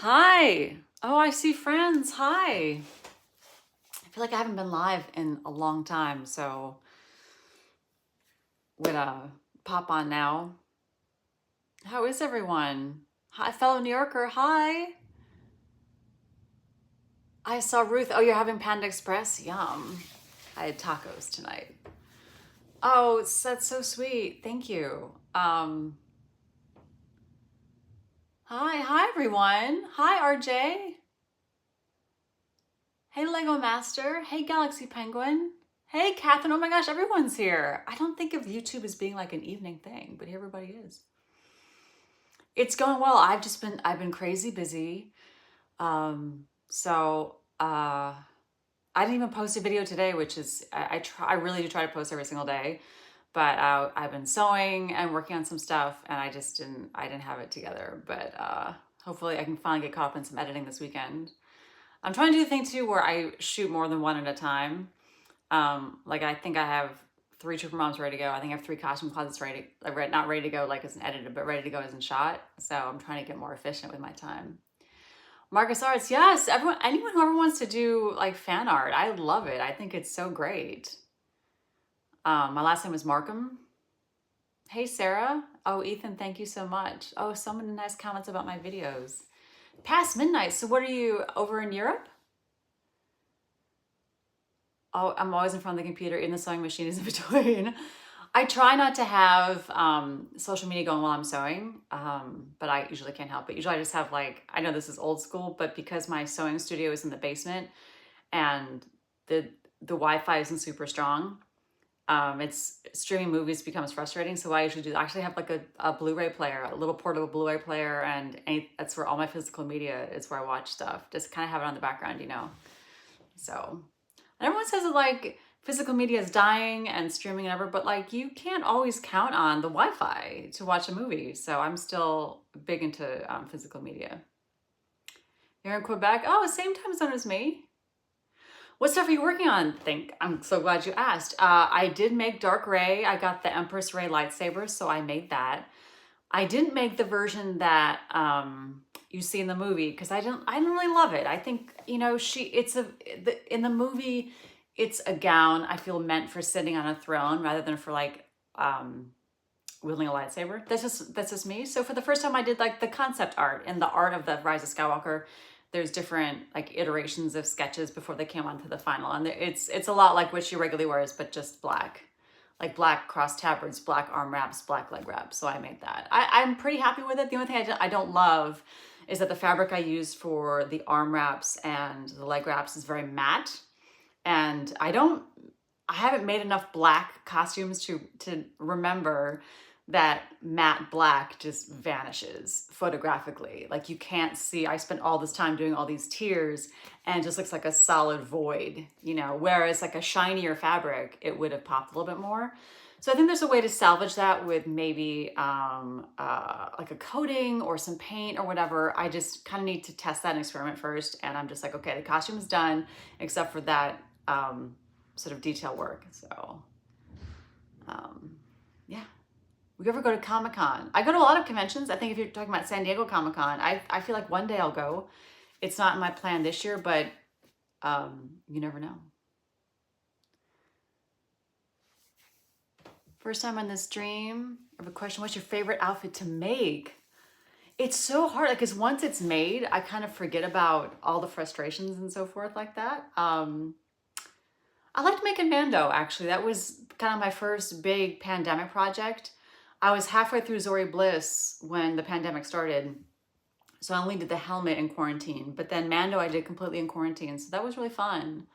Hi. Oh, I see friends. Hi. I feel like I haven't been live in a long time, so would pop on now. How is everyone? Hi, fellow New Yorker. Hi. I saw Ruth. Oh, you're having Panda Express? Yum. I had tacos tonight. Oh, that's so sweet. Thank you. Hi everyone. Hi RJ. Hey Lego Master. Hey Galaxy Penguin. Hey Catherine. Oh my gosh, everyone's here. I don't think of YouTube as being like an evening thing, but here everybody is. It's going well. I've been crazy busy. So I didn't even post a video today, which is I really do try to post every single day. But I've been sewing and working on some stuff, and I didn't have it together. But hopefully I can finally get caught up in some editing this weekend. I'm trying to do the thing too where I shoot more than one at a time. Like I think I have 3 Trooper Moms ready to go. I think I have 3 costume closets ready, like not ready to go like as an edited, but ready to go as in shot. So I'm trying to get more efficient with my time. Marcus Arts, yes, anyone who ever wants to do like fan art, I love it. I think it's so great. My last name is Markham. Hey Sarah. Oh Ethan, thank you so much. Oh, so many nice comments about my videos. Past midnight. So what are you over in Europe? Oh, I'm always in front of the computer, even the sewing machine is in between. I try not to have social media going while I'm sewing, but I usually can't help it. Usually I just have like, I know this is old school, but because my sewing studio is in the basement and the Wi-Fi isn't super strong, it's streaming movies becomes frustrating. So what I usually do, I actually have like a Blu-ray player, a little portable Blu-ray player, and that's where all my physical media is where I watch stuff. Just kind of have it on the background, you know? So... And everyone says that like physical media is dying and streaming and ever, but like you can't always count on the Wi-Fi to watch a movie. So I'm still big into physical media. You're in Quebec? Oh, same time zone as me. What stuff are you working on? I'm so glad you asked. I did make Dark Ray. I got the Empress Ray lightsaber, so I made that. I didn't make the version that you see in the movie because I didn't really love it. I think, you know, in the movie it's a gown I feel meant for sitting on a throne rather than for like wielding a lightsaber. That's just me. So for the first time I did like the concept art and the art of the Rise of Skywalker. There's different like iterations of sketches before they came onto the final, and it's a lot like what she regularly wears, but just black. Like black cross tabards, black arm wraps, black leg wraps. So I made that. I'm pretty happy with it. The only thing I don't love is that the fabric I use for the arm wraps and the leg wraps is very matte. And I haven't made enough black costumes to remember that matte black just vanishes photographically. Like you can't see, I spent all this time doing all these tiers and it just looks like a solid void, you know, whereas like a shinier fabric, it would have popped a little bit more. So I think there's a way to salvage that with maybe like a coating or some paint or whatever. I just kind of need to test that and experiment first. And I'm just like, okay, the costume is done except for that sort of detail work. So yeah. We ever go to Comic-Con? I go to a lot of conventions. I think if you're talking about San Diego Comic-Con, I feel like one day I'll go. It's not in my plan this year, but you never know. First time on this stream, I have a question. What's your favorite outfit to make? It's so hard because once it's made, I kind of forget about all the frustrations and so forth like that. I liked making Mando, actually. That was kind of my first big pandemic project. I was halfway through Zori Bliss when the pandemic started. So I only did the helmet in quarantine, but then Mando I did completely in quarantine. So that was really fun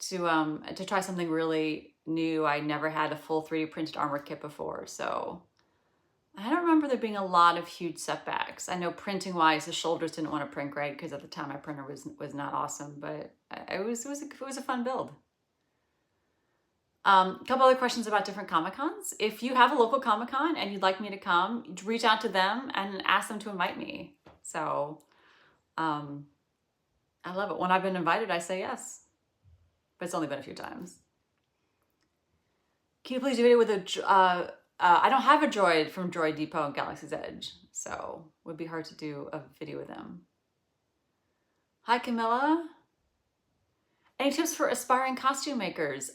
to try something really new. I never had a full 3D printed armor kit before. So I don't remember there being a lot of huge setbacks. I know printing wise, the shoulders didn't want to print great because at the time my printer was not awesome, but it was a fun build. A couple other questions about different Comic-Cons. If you have a local Comic-Con and you'd like me to come, reach out to them and ask them to invite me. So I love it. When I've been invited, I say yes, but it's only been a few times. Can you please do a video with I don't have a droid from Droid Depot and Galaxy's Edge, so it would be hard to do a video with them. Hi, Camilla. Any tips for aspiring costume makers?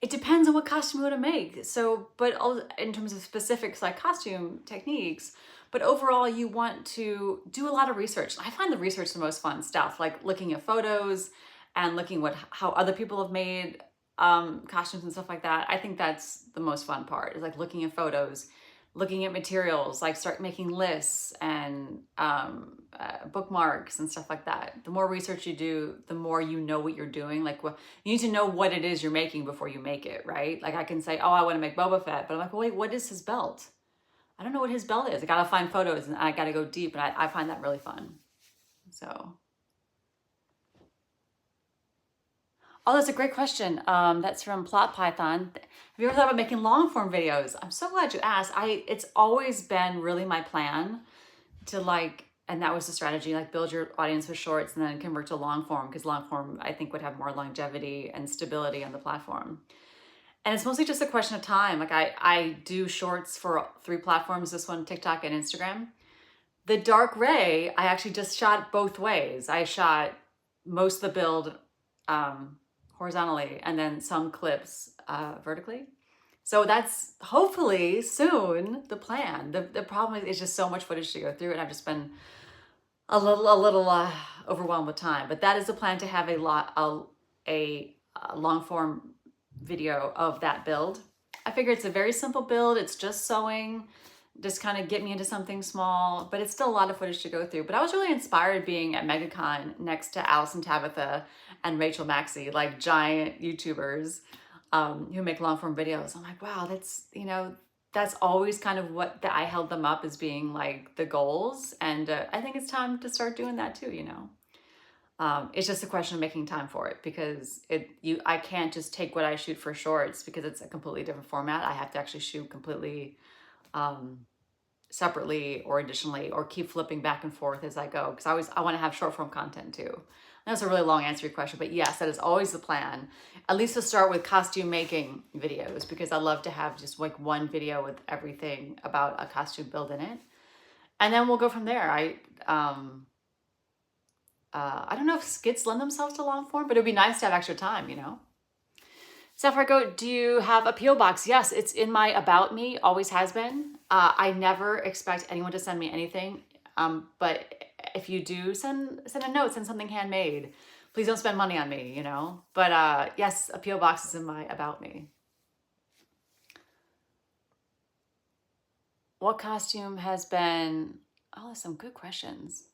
It depends on what costume you want to make. So, but in terms of specifics like costume techniques, but overall you want to do a lot of research. I find the research the most fun stuff, like looking at photos and looking how other people have made costumes and stuff like that. I think that's the most fun part, is like looking at photos, looking at materials, like start making lists and bookmarks and stuff like that. The more research you do, the more you know what you're doing. Like, you need to know what it is you're making before you make it, right? Like I can say, oh, I want to make Boba Fett, but I'm like, well, wait, what is his belt? I don't know what his belt is. I gotta find photos and I gotta go deep, and I find that really fun. So, oh, that's a great question. That's from Plot Python. Have you ever thought about making long form videos? I'm so glad you asked. It's always been really my plan to and that was the strategy, like build your audience with shorts and then convert to long form, because long form I think would have more longevity and stability on the platform. And it's mostly just a question of time. Like I do shorts for 3 platforms, this one, TikTok and Instagram. The dark ray, I actually just shot both ways. I shot most of the build horizontally and then some clips vertically. So that's hopefully soon the plan. The problem is it's just so much footage to go through, and I've just been a little overwhelmed with time. But that is the plan, to have a long form video of that build. I figure it's a very simple build. It's just sewing, just kind of get me into something small, but it's still a lot of footage to go through. But I was really inspired being at MegaCon next to Allison Tabitha and Rachel Maxey, like giant YouTubers who make long form videos. I'm like, wow, that's always kind of what I held them up as being like the goals. And I think it's time to start doing that too, It's just a question of making time for it, because I can't just take what I shoot for shorts, because it's a completely different format. I have to actually shoot completely separately or additionally, or keep flipping back and forth as I go, because I want to have short form content too. And that's a really long answer to your question, but yes, that is always the plan, at least to start with costume making videos, because I love to have just like one video with everything about a costume build in it, and then we'll go from there. I don't know if skits lend themselves to long form, but it'd be nice to have extra time, Sapphire Goat, do you have a P.O. box? Yes, it's in my About Me, always has been. I never expect anyone to send me anything, but if you do send a note, send something handmade. Please don't spend money on me, But yes, a P.O. box is in my About Me. What costume has been... Oh, there's some good questions.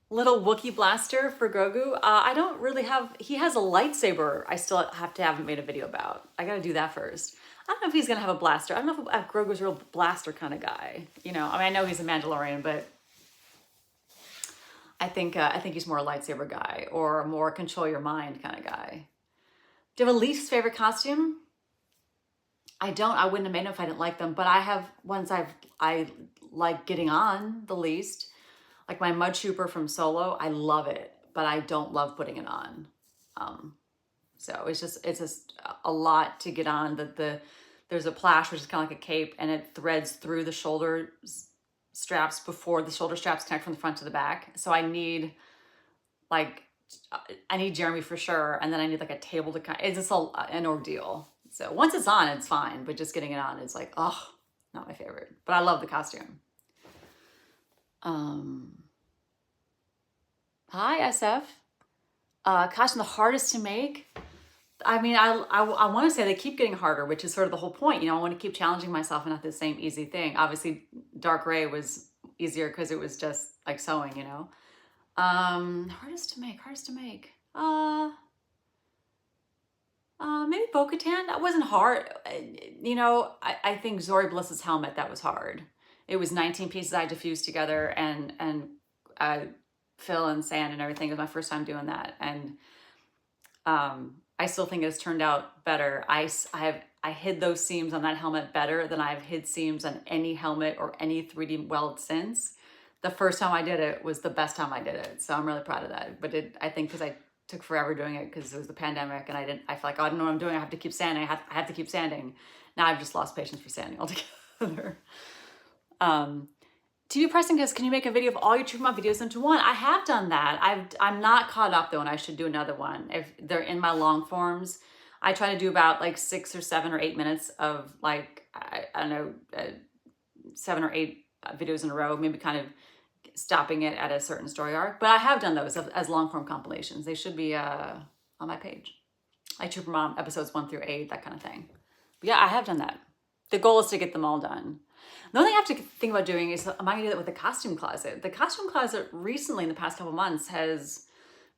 Little Wookiee blaster for Grogu. I don't really have... He has a lightsaber I still have to have made a video about. I gotta do that first. I don't know if he's gonna have a blaster. I don't know if Grogu's a real blaster kind of guy. I know he's a Mandalorian, but I think he's more a lightsaber guy, or a more control your mind kind of guy. Do you have a least favorite costume? I don't. I wouldn't have made them if I didn't like them, but I have ones I like getting on the least. Like my Mud Trooper from Solo, I love it, but I don't love putting it on. So it's just a lot to get on. There's a plash, which is kind of like a cape, and it threads through the shoulder straps before the shoulder straps connect from the front to the back. So I need Jeremy for sure, and then I need like a table to it's just an ordeal. So once it's on, it's fine, but just getting it on is like, oh, not my favorite. But I love the costume. Hi, SF. Costume the hardest to make? I mean, I want to say they keep getting harder, which is sort of the whole point. I want to keep challenging myself and not the same easy thing. Obviously, Dark Ray was easier because it was just like sewing, Hardest to make. Maybe Bo-Katan. That wasn't hard. I think Zori Bliss's helmet, that was hard. It was 19 pieces I had to fuse together, and fill and sand and everything. It was my first time doing that, and I still think it's turned out better. I hid those seams on that helmet better than I've hid seams on any helmet or any 3D weld since. The first time I did it was the best time I did it, so I'm really proud of that. But I think because I took forever doing it because it was the pandemic, and I felt like, oh, I don't know what I'm doing. I have to keep sanding. I have to keep sanding. Now I've just lost patience for sanding altogether. TV pressing because can you make a video of all your Trooper Mom videos into one? I have done that. I'm not caught up though, and I should do another one. If they're in my long forms, I try to do about like 6 or 7 or 8 minutes of like, I don't know, 7 or 8 videos in a row, maybe kind of stopping it at a certain story arc. But I have done those as long form compilations. They should be on my page. Like Trooper Mom episodes 1 through 8, that kind of thing. But yeah, I have done that. The goal is to get them all done. The only thing I have to think about doing is, am I gonna do that with the costume closet? The costume closet recently in the past couple months has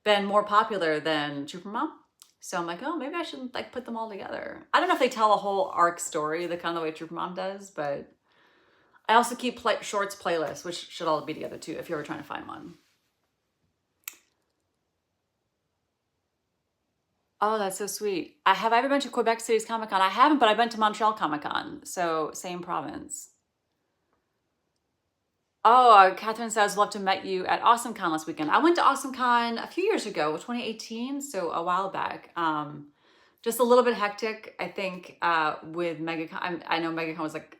been more popular than Trooper Mom. So I'm like, oh, maybe I should like put them all together. I don't know if they tell a whole arc story the kind of the way Trooper Mom does, but I also keep shorts playlists, which should all be together too, if you're ever trying to find one. Oh, that's so sweet. Have I ever been to Quebec City's Comic Con? I haven't, but I've been to Montreal Comic Con, so same province. Oh, Catherine says, love to met you at AwesomeCon last weekend. I went to AwesomeCon a few years ago, 2018, so a while back. Just a little bit hectic, I think, with MegaCon. I know MegaCon was like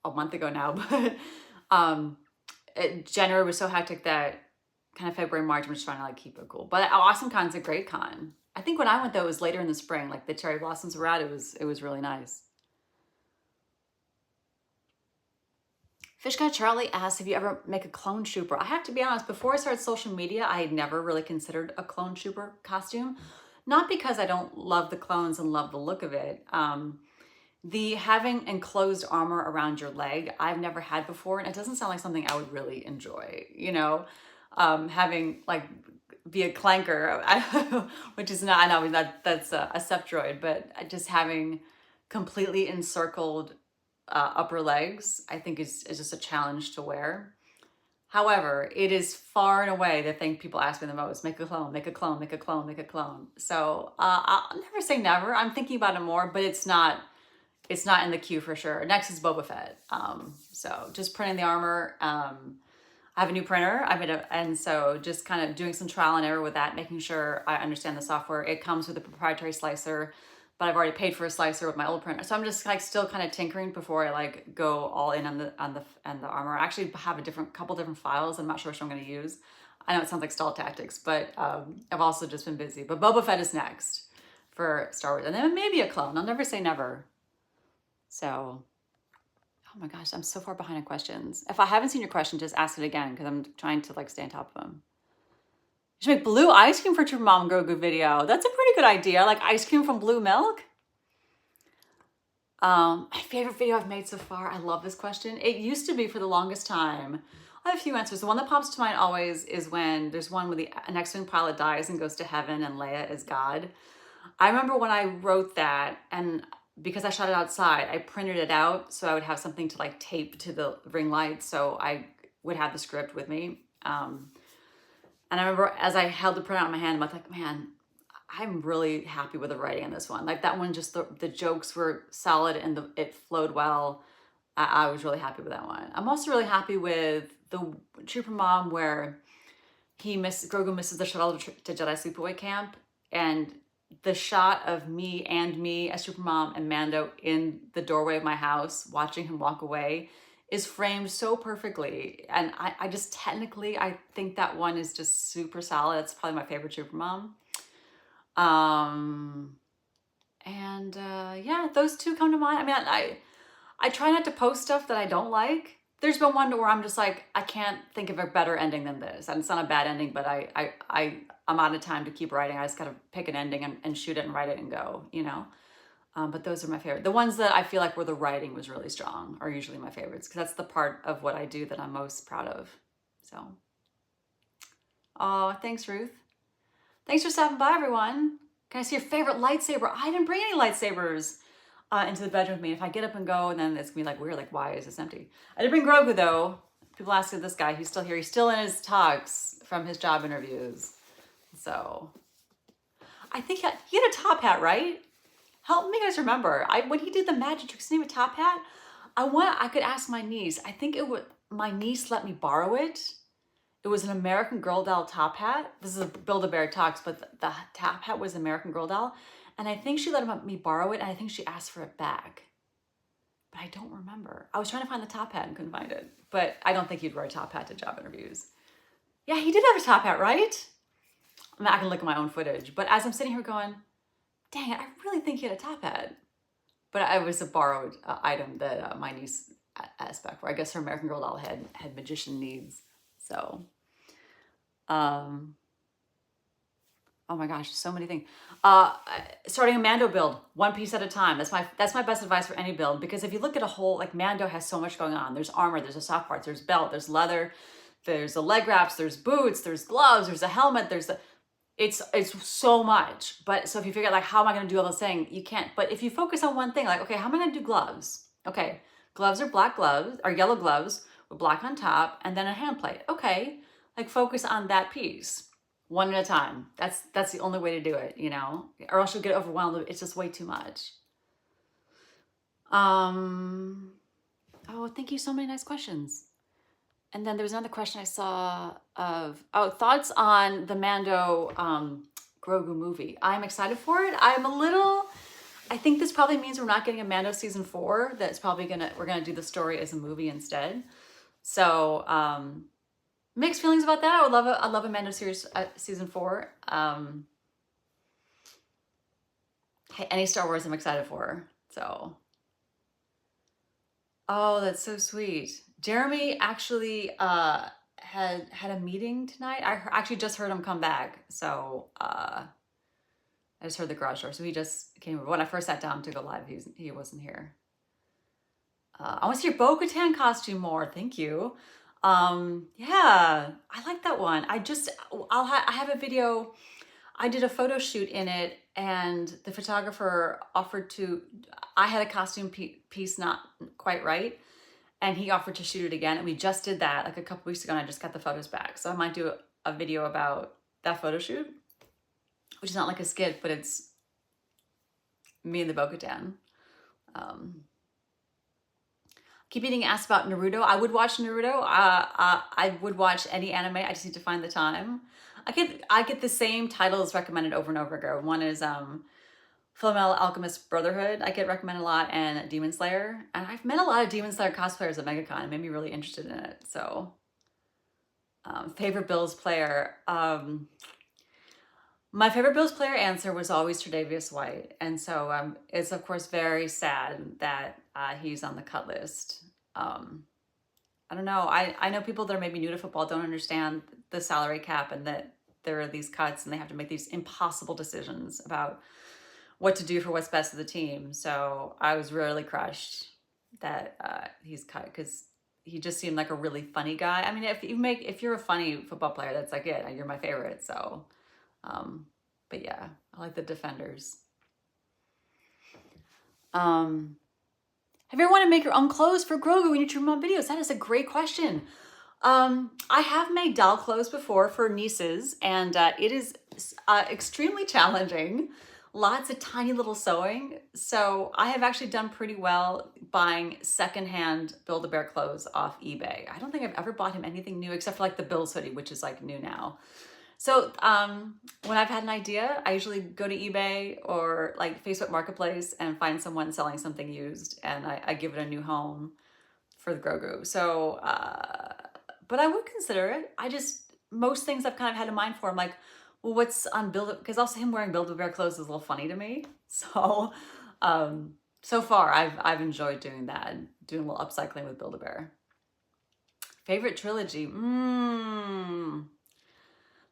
a month ago now, but January was so hectic that kind of February, March, I'm just trying to like keep it cool. But AwesomeCon's a great con. I think when I went though, it was later in the spring, like the cherry blossoms were out. It was really nice. Fish Guy Charlie asks, have you ever make a clone trooper? I have to be honest, before I started social media, I had never really considered a clone trooper costume. Not because I don't love the clones and love the look of it. The having enclosed armor around your leg, I've never had before, and it doesn't sound like something I would really enjoy, you know? Having like be a clanker, which is not, I know that's a Septroid, but just having completely encircled upper legs, I think is just a challenge to wear. However, it is far and away the thing people ask me the most: make a clone, make a clone, make a clone, make a clone. So I'll never say never. I'm thinking about it more, but it's not in the queue for sure. Next is Boba Fett. So just printing the armor. I have a new printer. And so just kind of doing some trial and error with that, making sure I understand the software. It comes with a proprietary slicer, but I've already paid for a slicer with my old printer. So I'm just like still kind of tinkering before I like go all in on the armor. I actually have couple different files. I'm not sure which one I'm going to use. I know it sounds like stall tactics, but I've also just been busy. But Boba Fett is next for Star Wars, and then maybe a clone. I'll never say never. So, oh my gosh, I'm so far behind on questions. If I haven't seen your question, just ask it again because I'm trying to like stay on top of them. You should make blue ice cream for your Mom Grogu video. That's a pretty good idea. Like ice cream from blue milk. My favorite video I've made so far. I love this question. It used to be for the longest time. I have a few answers. The one that pops to mind always is when there's one where an X-Wing pilot dies and goes to heaven and Leia is God. I remember when I wrote that, and because I shot it outside, I printed it out so I would have something to like tape to the ring light, so I would have the script with me. And I remember as I held the print out in my hand, I'm like, man, I'm really happy with the writing on this one. Like that one, just the jokes were solid and it flowed well. I was really happy with that one. I'm also really happy with the Trooper Mom where Grogu misses the shuttle to Jedi Sleepaway Camp, and the shot of me as Trooper Mom and Mando in the doorway of my house watching him walk away is framed so perfectly. And I just technically, I think that one is just super solid. It's probably my favorite Trooper Mom. Yeah, those two come to mind. I mean, I try not to post stuff that I don't like. There's been one where I'm just like, I can't think of a better ending than this. And it's not a bad ending, but I'm out of time to keep writing. I just gotta pick an ending and shoot it and write it and go, you know? But those are my favorite. The ones that I feel like where the writing was really strong are usually my favorites because that's the part of what I do that I'm most proud of. So, oh, thanks, Ruth. Thanks for stopping by, everyone. Can I see your favorite lightsaber? I didn't bring any lightsabers into the bedroom with me. If I get up and go, and then it's gonna be like weird, like why is this empty? I did bring Grogu though. People ask if this guy, he's still here. He's still in his talks from his job interviews. So, I think he had a top hat, right? Help me guys remember. When he did the magic tricks, name a top hat. I could ask my niece. I think my niece let me borrow it. It was an American Girl doll top hat. This is a Build-A-Bear Talks, but the top hat was American Girl doll. And I think she let me borrow it, and I think she asked for it back. but I don't remember. I was trying to find the top hat and couldn't find it. But I don't think he'd wear a top hat to job interviews. Yeah, he did have a top hat, right? I mean, I can look at my own footage. But as I'm sitting here going, dang it, I really think he had a top hat. But it was a borrowed item that my niece asked back for. I guess her American Girl doll had magician needs. So, oh my gosh, so many things. Starting a Mando build, one piece at a time. That's my best advice for any build, because if you look at a whole, like Mando has so much going on. There's armor, there's a soft parts, there's belt, there's leather, there's the leg wraps, there's boots, there's gloves, there's a helmet, it's so much. But so if you figure out like, how am I going to do all those things? You can't. But if you focus on one thing, like, okay, how am I going to do gloves? Okay, gloves are black gloves or yellow gloves with black on top and then a hand plate. Okay, like focus on that piece. One at a time. That's the only way to do it, you know, or else you'll get overwhelmed. It's just way too much. Oh, thank you. So many nice questions. And then there was another question I saw of, thoughts on the Mando Grogu movie. I'm excited for it. I think this probably means we're not getting a Mando season 4. That's probably we're gonna do the story as a movie instead. So, mixed feelings about that. I love a Mando series season 4. Hey, any Star Wars I'm excited for. So, oh, that's so sweet. Jeremy actually had a meeting tonight. I actually just heard him come back. So I just heard the garage door. So he just came over. When I first sat down to go live, he wasn't here. I want to see your Bo-Katan costume more. Thank you. Yeah, I like that one. I have a video. I did a photo shoot in it, and the photographer offered to, I had a costume piece not quite right, and he offered to shoot it again. And we just did that like a couple weeks ago, and I just got the photos back. So I might do a video about that photo shoot, which is not like a skit, but it's me and the Bo-Katan. Keep getting asked about Naruto. I would watch Naruto. I would watch any anime. I just need to find the time. I get the same titles recommended over and over again. One is Fullmetal Alchemist Brotherhood. I get recommended a lot, and Demon Slayer. And I've met a lot of Demon Slayer cosplayers at MegaCon. It made me really interested in it. So, favorite Bills player. My favorite Bills player answer was always Tre'Davious White. And so it's, of course, very sad that he's on the cut list. I don't know. I know people that are maybe new to football don't understand the salary cap, and that there are these cuts and they have to make these impossible decisions about what to do for what's best for the team. So I was really crushed that he's cut, because he just seemed like a really funny guy. I mean, if you're a funny football player, that's like it. You're my favorite. So, but yeah, I like the defenders. Have you ever wanted to make your own clothes for Grogu when you trim on videos? That is a great question. I have made doll clothes before for nieces, and it is extremely challenging. Lots of tiny little sewing. So I have actually done pretty well buying secondhand Build-A-Bear clothes off eBay. I don't think I've ever bought him anything new except for like the Bills hoodie, which is like new now. So when I've had an idea, I usually go to eBay or like Facebook Marketplace and find someone selling something used, and I give it a new home for the Grogu. So, but I would consider it. Most things I've kind of had in mind for. I'm like, well, what's on because also him wearing Build-A-Bear clothes is a little funny to me. So, so far I've enjoyed doing that, doing a little upcycling with Build-A-Bear. Favorite trilogy?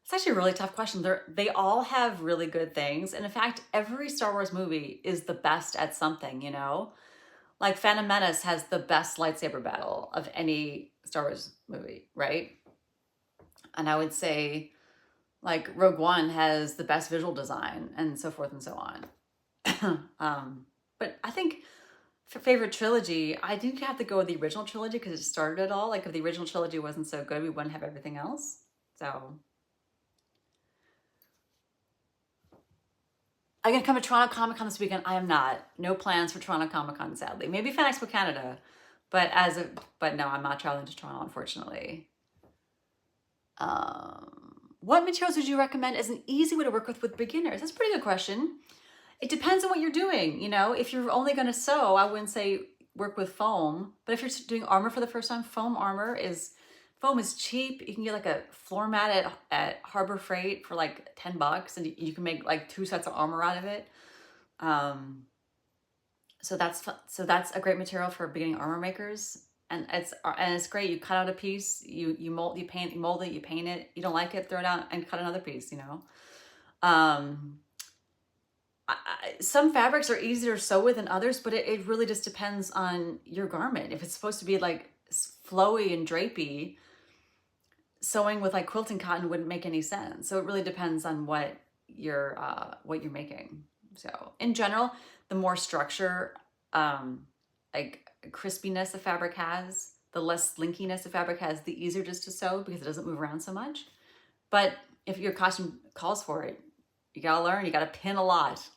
It's actually a really tough question. They all have really good things. And in fact, every Star Wars movie is the best at something, you know? Like Phantom Menace has the best lightsaber battle of any Star Wars movie, right? And I would say like Rogue One has the best visual design, and so forth and so on. But I think for favorite trilogy, I think you have to go with the original trilogy because it started it all. Like if the original trilogy wasn't so good, we wouldn't have everything else. So I'm going to come to Toronto Comic Con this weekend. I am not. No plans for Toronto Comic Con, sadly. Maybe Fan Expo Canada, but no, I'm not traveling to Toronto, unfortunately. What materials would you recommend as an easy way to work with beginners? That's a pretty good question. It depends on what you're doing. You know, if you're only going to sew, I wouldn't say work with foam, but if you're doing armor for the first time, foam is cheap. You can get like a floor mat at Harbor Freight for like $10, and you can make like 2 sets of armor out of it. So that's a great material for beginning armor makers, and it's great. You cut out a piece, you mold, you mold it, you paint it. You don't like it, throw it out and cut another piece. You know, some fabrics are easier to sew with than others, but it really just depends on your garment. If it's supposed to be like flowy and drapey, sewing with like quilting cotton wouldn't make any sense. So it really depends on what you're making. So in general, the more structure, like crispiness the fabric has, the less slinkiness the fabric has, the easier just to sew because it doesn't move around so much. But if your costume calls for it, you gotta learn, you gotta pin a lot.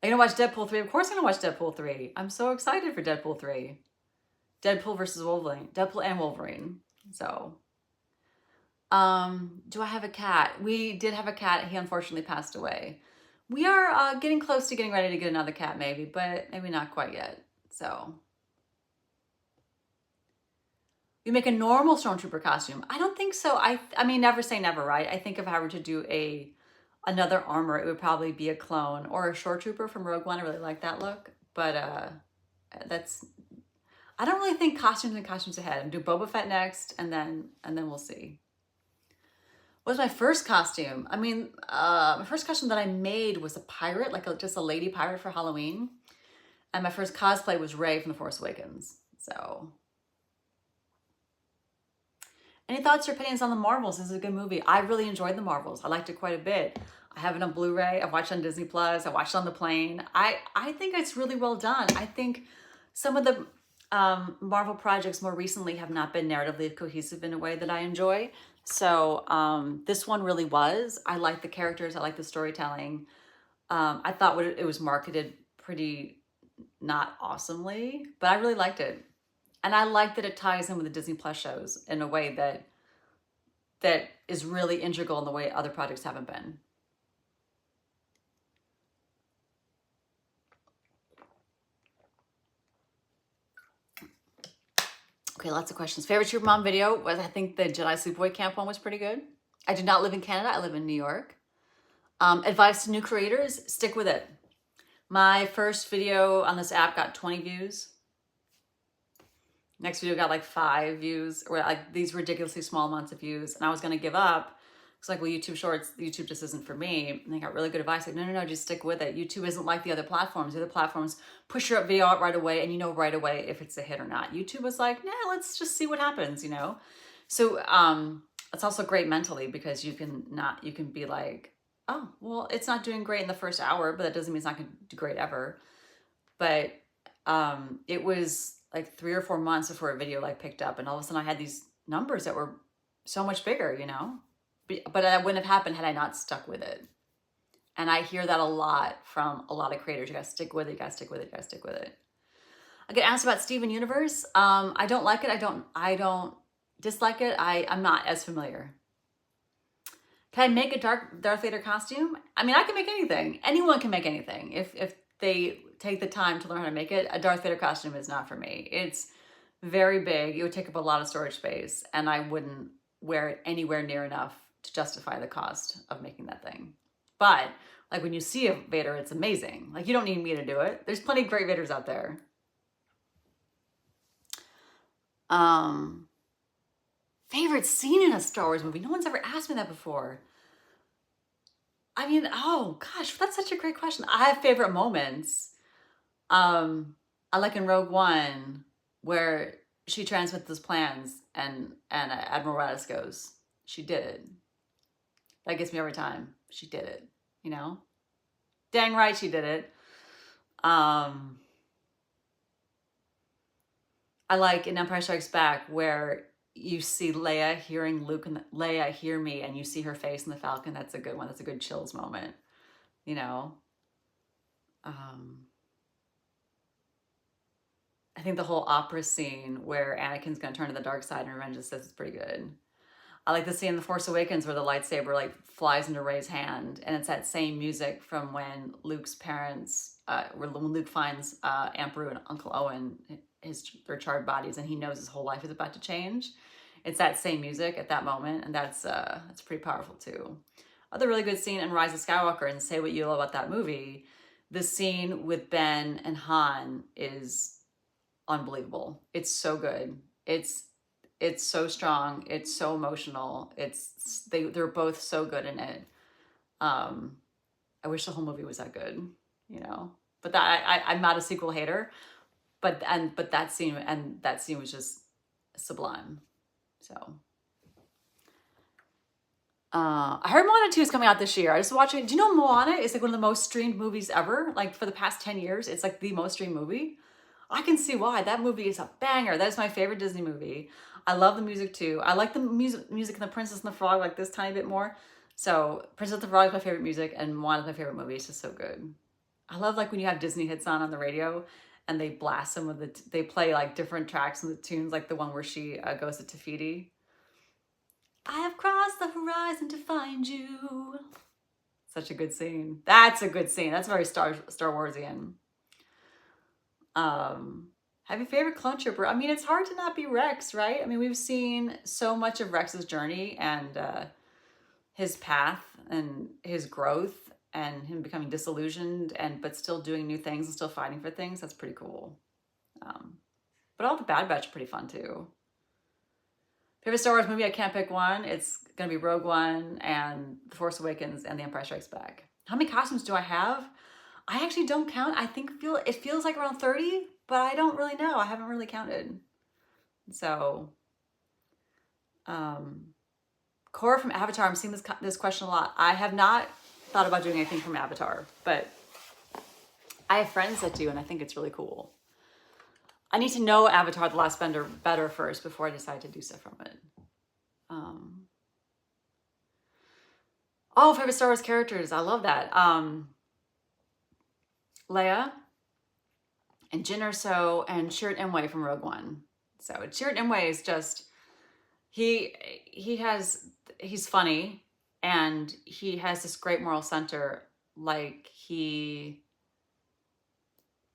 Are you gonna watch Deadpool 3? Of course I'm gonna watch Deadpool 3. I'm so excited for Deadpool 3. Deadpool versus Wolverine. Deadpool and Wolverine. So, do I have a cat? We did have a cat. He unfortunately passed away. We are getting close to getting ready to get another cat maybe, but maybe not quite yet. So, you make a normal Stormtrooper costume? I don't think so. I mean, never say never, right? I think if I were to do another armor, it would probably be a clone or a Shore Trooper from Rogue One. I really like that look, but I don't really think costumes and costumes ahead. I'm gonna do Boba Fett next, and then we'll see. What was my first costume? I mean, my first costume that I made was a pirate, like just a lady pirate for Halloween. And my first cosplay was Rey from The Force Awakens. So, any thoughts or opinions on The Marvels? This is a good movie. I really enjoyed The Marvels. I liked it quite a bit. I have it on Blu-ray. I watched it on Disney Plus. I watched it on the plane. I think it's really well done. I think some of the Marvel projects more recently have not been narratively cohesive in a way that I enjoy. So this one really was. I like the characters. I like the storytelling. I thought it was marketed pretty not awesomely, but I really liked it. And I like that it ties in with the Disney Plus shows in a way that is really integral in the way other projects haven't been. Okay, lots of questions. Favorite Trooper Mom video was, I think the Jedi Sleepaway Camp one was pretty good. I do not live in Canada. I live in New York. Advice to new creators, stick with it. My first video on this app got 20 views. Next video got like 5 views, or like these ridiculously small amounts of views. And I was going to give up. It's like, well, YouTube Shorts, YouTube just isn't for me. And I got really good advice. Like, no, just stick with it. YouTube isn't like the other platforms. The other platforms push your video out right away, and you know right away if it's a hit or not. YouTube was like, nah, let's just see what happens, you know? So it's also great mentally because you can be like, oh, well, it's not doing great in the first hour, but that doesn't mean it's not going to do great ever. But it was like 3 or 4 months before a video like picked up, and all of a sudden I had these numbers that were so much bigger, you know? But that wouldn't have happened had I not stuck with it. And I hear that a lot from a lot of creators. You gotta stick with it, you gotta stick with it, you gotta stick with it. I get asked about Steven Universe. I don't like it. I don't dislike it. I'm not as familiar. Can I make a Darth Vader costume? I mean, I can make anything. Anyone can make anything. If they take the time to learn how to make it. A Darth Vader costume is not for me. It's very big. It would take up a lot of storage space, and I wouldn't wear it anywhere near enough to justify the cost of making that thing. But like when you see a Vader, it's amazing. Like you don't need me to do it. There's plenty of great Vaders out there. Favorite scene in a Star Wars movie? No one's ever asked me that before. I mean, oh gosh, that's such a great question. I have favorite moments. I like in Rogue One where she transmits those plans and Admiral Raddus goes, she did it. That gets me every time. She did it, you know? Dang right she did it. I like in Empire Strikes Back where you see Leia hearing Luke and Leia hear me, and you see her face in the Falcon. That's a good one. That's a good chills moment, you know? I think the whole opera scene where Anakin's gonna turn to the dark side and revenge the Sith is pretty good. I like the scene in The Force Awakens where the lightsaber like flies into Rey's hand, and it's that same music from when Luke's parents when Luke finds Aunt Beru and Uncle Owen, their charred bodies, and he knows his whole life is about to change. It's that same music at that moment, and that's pretty powerful too. Other really good scene in Rise of Skywalker, and say what you love about that movie, the scene with Ben and Han is unbelievable. It's so good. It's so strong. It's so emotional. They're both so good in it. I wish the whole movie was that good, you know. But I'm not a sequel hater, but that scene was just sublime. So I heard Moana 2 is coming out this year. I just watching. Do you know Moana is like one of the most streamed movies ever? Like for the past 10 years, it's like the most streamed movie. I can see why. That movie is a banger. That is my favorite Disney movie. I love the music too. I like the music in The Princess and the Frog like this tiny bit more. So Princess and the Frog is my favorite music, and Moana is my favorite movie. It's just so good. I love like when you have Disney hits on the radio and they blast them with they play like different tracks and the tunes, like the one where she goes to Te Fiti. I have crossed the horizon to find you. Such a good scene. That's a good scene. That's very Star Warsian. Have your favorite clone trooper? I mean, it's hard to not be Rex, right? I mean, we've seen so much of Rex's journey and his path and his growth and him becoming disillusioned but still doing new things and still fighting for things. That's pretty cool. But all the Bad Batch are pretty fun too. Favorite Star Wars movie? I can't pick one. It's gonna be Rogue One and The Force Awakens and The Empire Strikes Back. How many costumes do I have? I actually don't count. I think it feels like around 30, but I don't really know. I haven't really counted. So, Cora from Avatar. I'm seeing this question a lot. I have not thought about doing anything from Avatar, but I have friends that do, and I think it's really cool. I need to know Avatar: The Last Bender better first before I decide to do stuff from it. Oh, favorite Star Wars characters. I love that. Leia and Jyn Erso and Chirrut Imwe from Rogue One. So Chirrut Imwe is just, he's funny and he has this great moral center. Like he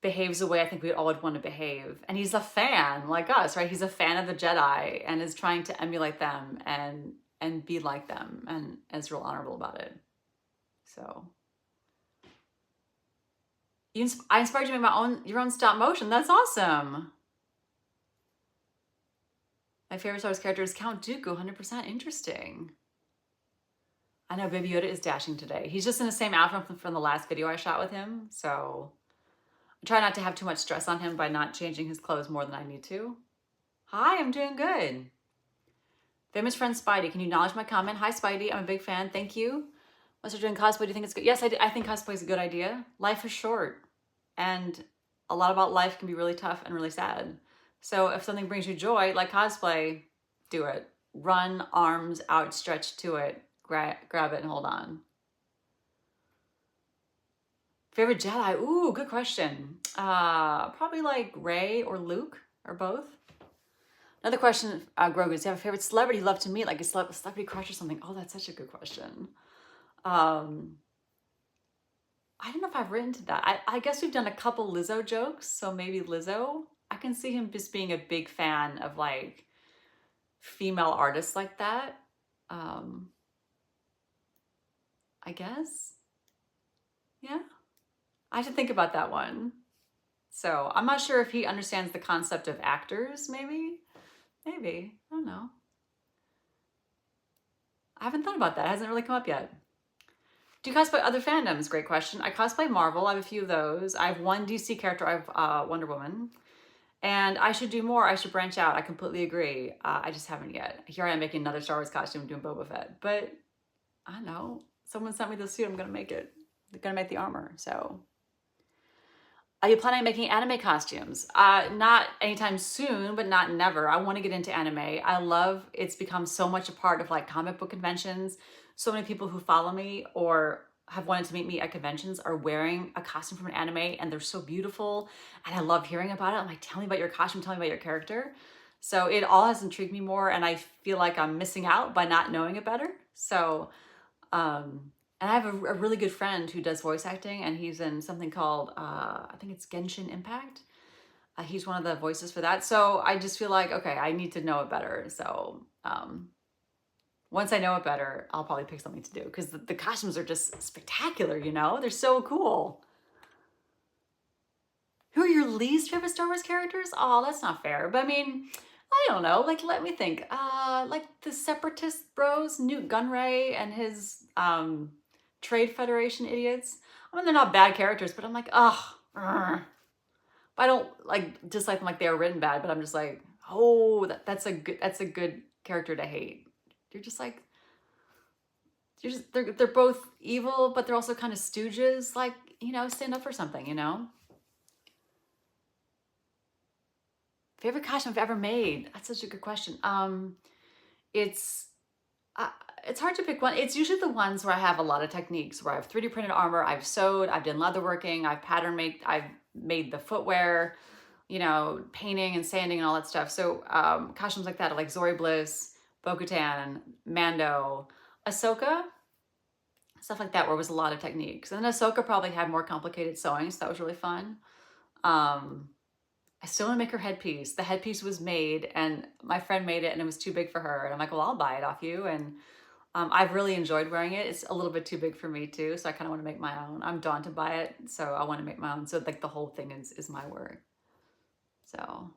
behaves the way I think we all would want to behave. And he's a fan like us, right? He's a fan of the Jedi and is trying to emulate them and be like them and is real honorable about it. So I inspired you to make your own stop motion. That's awesome. My favorite Star Wars character is Count Dooku, 100%. Interesting. I know Baby Yoda is dashing today. He's just in the same outfit from the last video I shot with him. So I try not to have too much stress on him by not changing his clothes more than I need to. Hi, I'm doing good. Famous friend Spidey, can you acknowledge my comment? Hi, Spidey. I'm a big fan. Thank you. Once you're doing cosplay, do you think it's good? Yes, I think cosplay is a good idea. Life is short. And a lot about life can be really tough and really sad. So if something brings you joy, like cosplay, do it. Run, arms outstretched to it. Grab it and hold on. Favorite Jedi? Ooh, good question. Probably like Rey or Luke or both. Another question, Grogu, does you have a favorite celebrity you love to meet? Like a celebrity crush or something? Oh, that's such a good question. I don't know if I've written to that. I guess we've done a couple Lizzo jokes, so maybe Lizzo. I can see him just being a big fan of like female artists like that. I guess. Yeah. I have to think about that one. So I'm not sure if he understands the concept of actors, maybe. Maybe. I don't know. I haven't thought about that. It hasn't really come up yet. Do you cosplay other fandoms? Great question. I cosplay Marvel. I have a few of those. I have one DC character. I have Wonder Woman. And I should do more. I should branch out. I completely agree. I just haven't yet. Here I am making another Star Wars costume doing Boba Fett. But I don't know. Someone sent me the suit. I'm going to make it. They're going to make the armor. So are you planning on making anime costumes? Not anytime soon, but not never. I want to get into anime. I love it's become so much a part of like comic book conventions. So many people who follow me or have wanted to meet me at conventions are wearing a costume from an anime and they're so beautiful. And I love hearing about it. I'm like, tell me about your costume, tell me about your character. So it all has intrigued me more and I feel like I'm missing out by not knowing it better. So And I have a really good friend who does voice acting, and he's in something called, I think it's Genshin Impact. He's one of the voices for that. So I just feel like, okay, I need to know it better. So once I know it better, I'll probably pick something to do, because the costumes are just spectacular, you know? They're so cool. Who are your least favorite Star Wars characters? Oh, that's not fair. But I mean, I don't know. Like, let me think. Like the Separatist bros, Newt Gunray and his Trade Federation idiots. I mean, they're not bad characters, but I'm like, oh, I don't like dislike them like they were written bad, but I'm just like, oh, that's a good character to hate. You're just like, they're both evil, but they're also kind of stooges. Like, you know, stand up for something, you know. Favorite costume I've ever made? That's such a good question. It's uh, it's hard to pick one. It's usually the ones where I have a lot of techniques, where I've 3D printed armor, I've sewed, I've done leatherworking, I've made the footwear, you know, painting and sanding and all that stuff. So costumes like that, like Zori Bliss, Bo-Katan, Mando, Ahsoka, stuff like that, where it was a lot of techniques. And then Ahsoka probably had more complicated sewing, so that was really fun. I still want to make her headpiece. The headpiece was made, and my friend made it, and it was too big for her. And I'm like, well, I'll buy it off you. And I've really enjoyed wearing it. It's a little bit too big for me too, so I kind of want to make my own. I'm daunted by it, so I want to make my own. So like the whole thing is my work. So.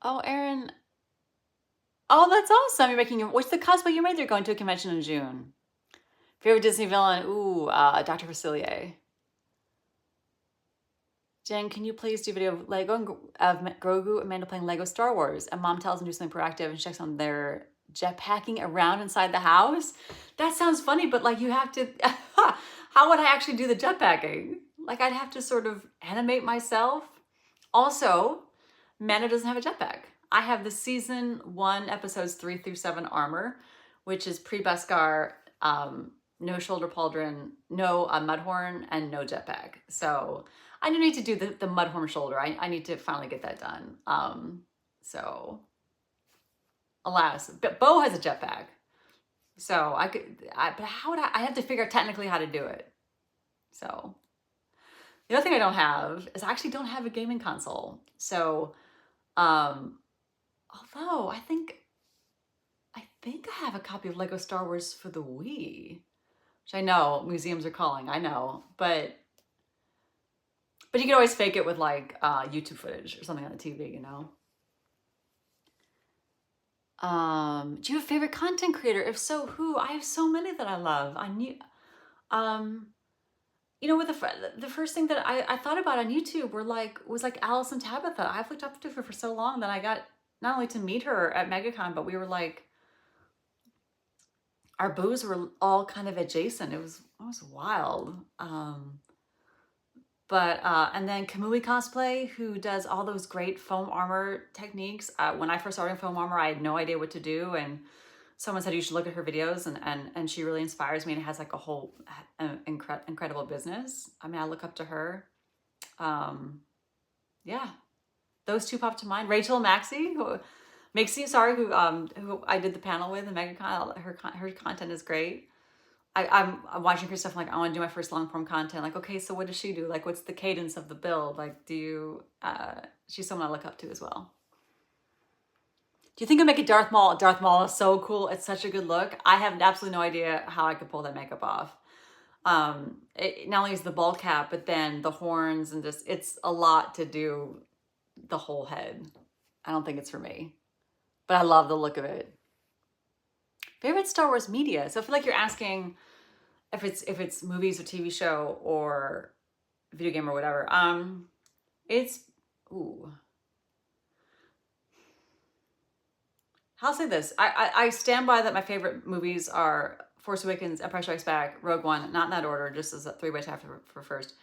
Oh, Erin. Oh, that's awesome. You're making your. What's the cosplay you made? They're going to a convention in June. Favorite Disney villain? Ooh, Dr. Facilier. Jen, can you please do a video of Lego of Grogu, Amanda playing Lego Star Wars, and Mom tells them to do something proactive and checks on their jetpacking around inside the house? That sounds funny, but like you have to. How would I actually do the jetpacking? Like I'd have to sort of animate myself. Also, Amanda doesn't have a jetpack. I have the season 1 episodes 3 through 7 armor, which is pre-Beskar, no shoulder pauldron, no mudhorn, and no jetpack. So I do need to do the mudhorn shoulder. I need to finally get that done. So alas, but Bo has a jetpack. So but how would I have to figure out technically how to do it. So the other thing I don't have is I actually don't have a gaming console. So, although I think I have a copy of Lego Star Wars for the Wii, which I know museums are calling, I know, but you can always fake it with like YouTube footage or something on the TV, you know? Do you have a favorite content creator? If so, who? I have so many that I love. You know, with the first thing that I thought about on YouTube was like Alice and Tabitha. I've looked up to her for so long that I got not only to meet her at MegaCon, but we were like, our booths were all kind of adjacent. It was wild. And then Kamui Cosplay, who does all those great foam armor techniques. When I first started in foam armor, I had no idea what to do, and someone said you should look at her videos, and she really inspires me, and it has like a whole incredible business. I mean, I look up to her. Yeah, those two pop to mind. Rachel Maxey, who I did the panel with in MegaCon. Her content is great. I'm watching her stuff. I'm like, I want to do my first long form content. Like, okay, so what does she do? Like, what's the cadence of the build? Like, she's someone I look up to as well. Do you think I'll make a Darth Maul? Darth Maul is so cool. It's such a good look. I have absolutely no idea how I could pull that makeup off. It not only is the bald cap, but then the horns and just, it's a lot to do the whole head. I don't think it's for me, but I love the look of it. Favorite Star Wars media. So I feel like you're asking if it's movies or TV show or video game or whatever. I'll say this. I stand by that my favorite movies are Force Awakens, Empire Strikes Back, Rogue One, not in that order, just as a 3-way tap for first.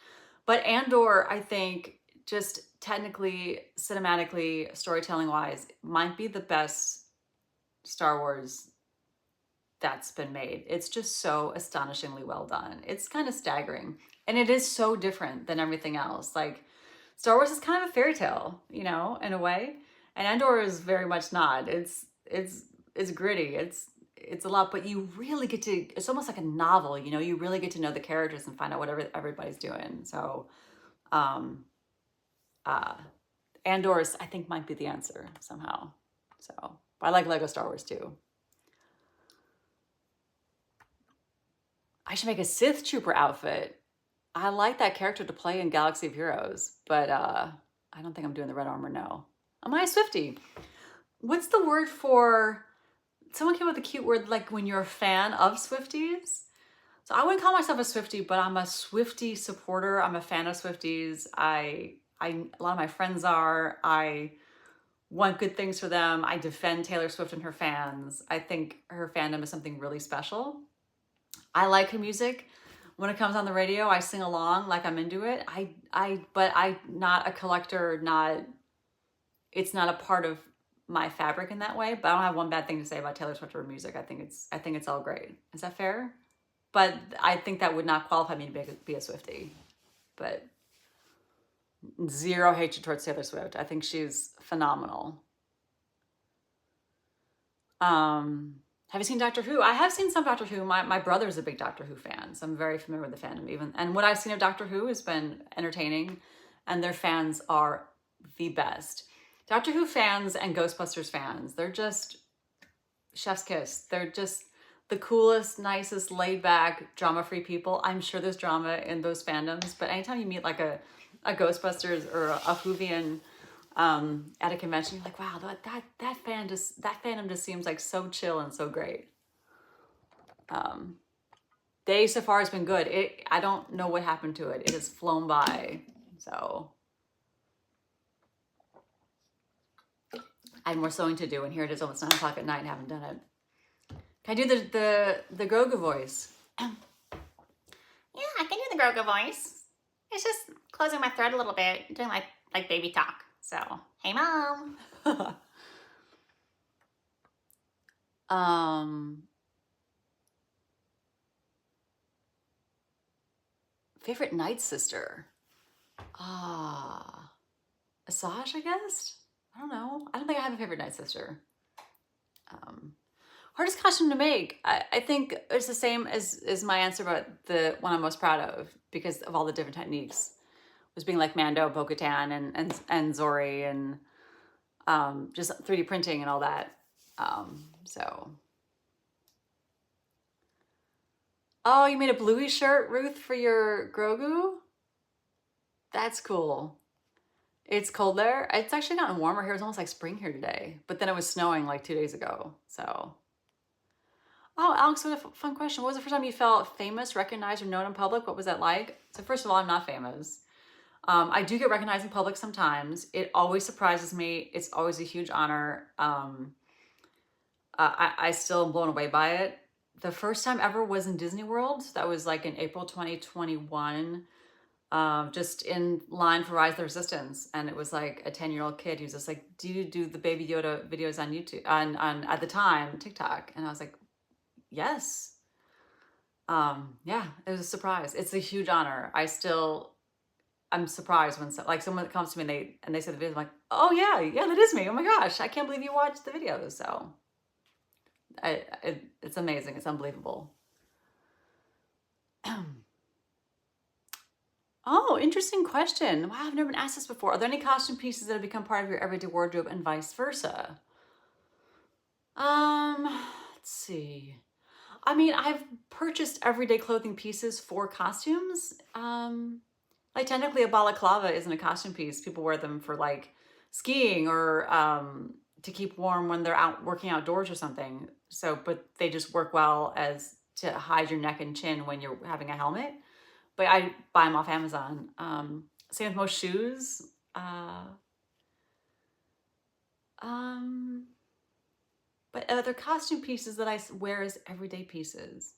But Andor, I think, just technically, cinematically, storytelling-wise, might be the best Star Wars that's been made. It's just so astonishingly well done. It's kind of staggering. And it is so different than everything else. Like, Star Wars is kind of a fairy tale, you know, in a way. And Andor is very much not. It's gritty. It's a lot, but you really get to, it's almost like a novel, you know, you really get to know the characters and find out what everybody's doing. So, um, uh, Andor's, I think, might be the answer somehow. So, but I like Lego Star Wars too. I should make a Sith Trooper outfit. I like that character to play in Galaxy of Heroes, but I don't think I'm doing the red armor, no. Am I a Swiftie? What's the word for, someone came up with a cute word like when you're a fan of Swifties? So I wouldn't call myself a Swiftie, but I'm a Swiftie supporter. I'm a fan of Swifties. A lot of my friends are. I want good things for them. I defend Taylor Swift and her fans. I think her fandom is something really special. I like her music. When it comes on the radio, I sing along like I'm into it. But I'm not a collector, it's not a part of my fabric in that way. But I don't have one bad thing to say about Taylor Swift or her music. I think it's all great. Is that fair? But I think that would not qualify me to be a Swiftie. But zero hatred towards Taylor Swift. I think she's phenomenal. Have you seen Doctor Who? I have seen some Doctor Who. My brother's a big Doctor Who fan, so I'm very familiar with the fandom even. And what I've seen of Doctor Who has been entertaining, and their fans are the best. Doctor Who fans and Ghostbusters fans, they're just chef's kiss. They're just the coolest, nicest, laid-back, drama-free people. I'm sure there's drama in those fandoms, but anytime you meet like a Ghostbusters or a Whovian at a convention, you're like, wow, that fandom just seems like so chill and so great. Day so far has been good. I don't know what happened to it. It has flown by. So I had more sewing to do, and here it is almost 9 o'clock at night and haven't done it. Can I do the Grogu voice? Yeah, I can do the Grogu voice. It's just closing my throat a little bit, doing like baby talk. So, hey mom. Favorite night sister? Asajj, I guess? I don't know. I don't think I have a favorite night sister. Hardest costume to make. I think it's the same as my answer about the one I'm most proud of because of all the different techniques. Was being like Mando, Bo-Katan, and Zori, and just 3D printing and all that. So. Oh, you made a bluey shirt, Ruth, for your Grogu? That's cool. It's cold there. It's actually gotten warmer here. It's almost like spring here today. But then it was snowing like 2 days ago. So. Oh, Alex, what a fun question. What was the first time you felt famous, recognized, or known in public? What was that like? So first of all, I'm not famous. I do get recognized in public sometimes. It always surprises me. It's always a huge honor. I still am blown away by it. The first time ever was in Disney World. That was like in April 2021. Just in line for Rise of the Resistance, and it was like a 10-year-old kid who's just like, "Do you do the Baby Yoda videos on YouTube on at the time TikTok?" And I was like, "Yes." Yeah, it was a surprise. It's a huge honor. I'm surprised when someone comes to me and they say the video. I'm like, "Oh yeah, that is me. Oh my gosh, I can't believe you watched the videos." So, it's amazing. It's unbelievable. Oh, interesting question. Wow, I've never been asked this before. Are there any costume pieces that have become part of your everyday wardrobe and vice versa? Let's see. I mean, I've purchased everyday clothing pieces for costumes. Like technically a balaclava isn't a costume piece. People wear them for like skiing or to keep warm when they're out working outdoors or something. So, but they just work well as to hide your neck and chin when you're having a helmet. But I buy them off Amazon. Same with most shoes. But other costume pieces that I wear as everyday pieces?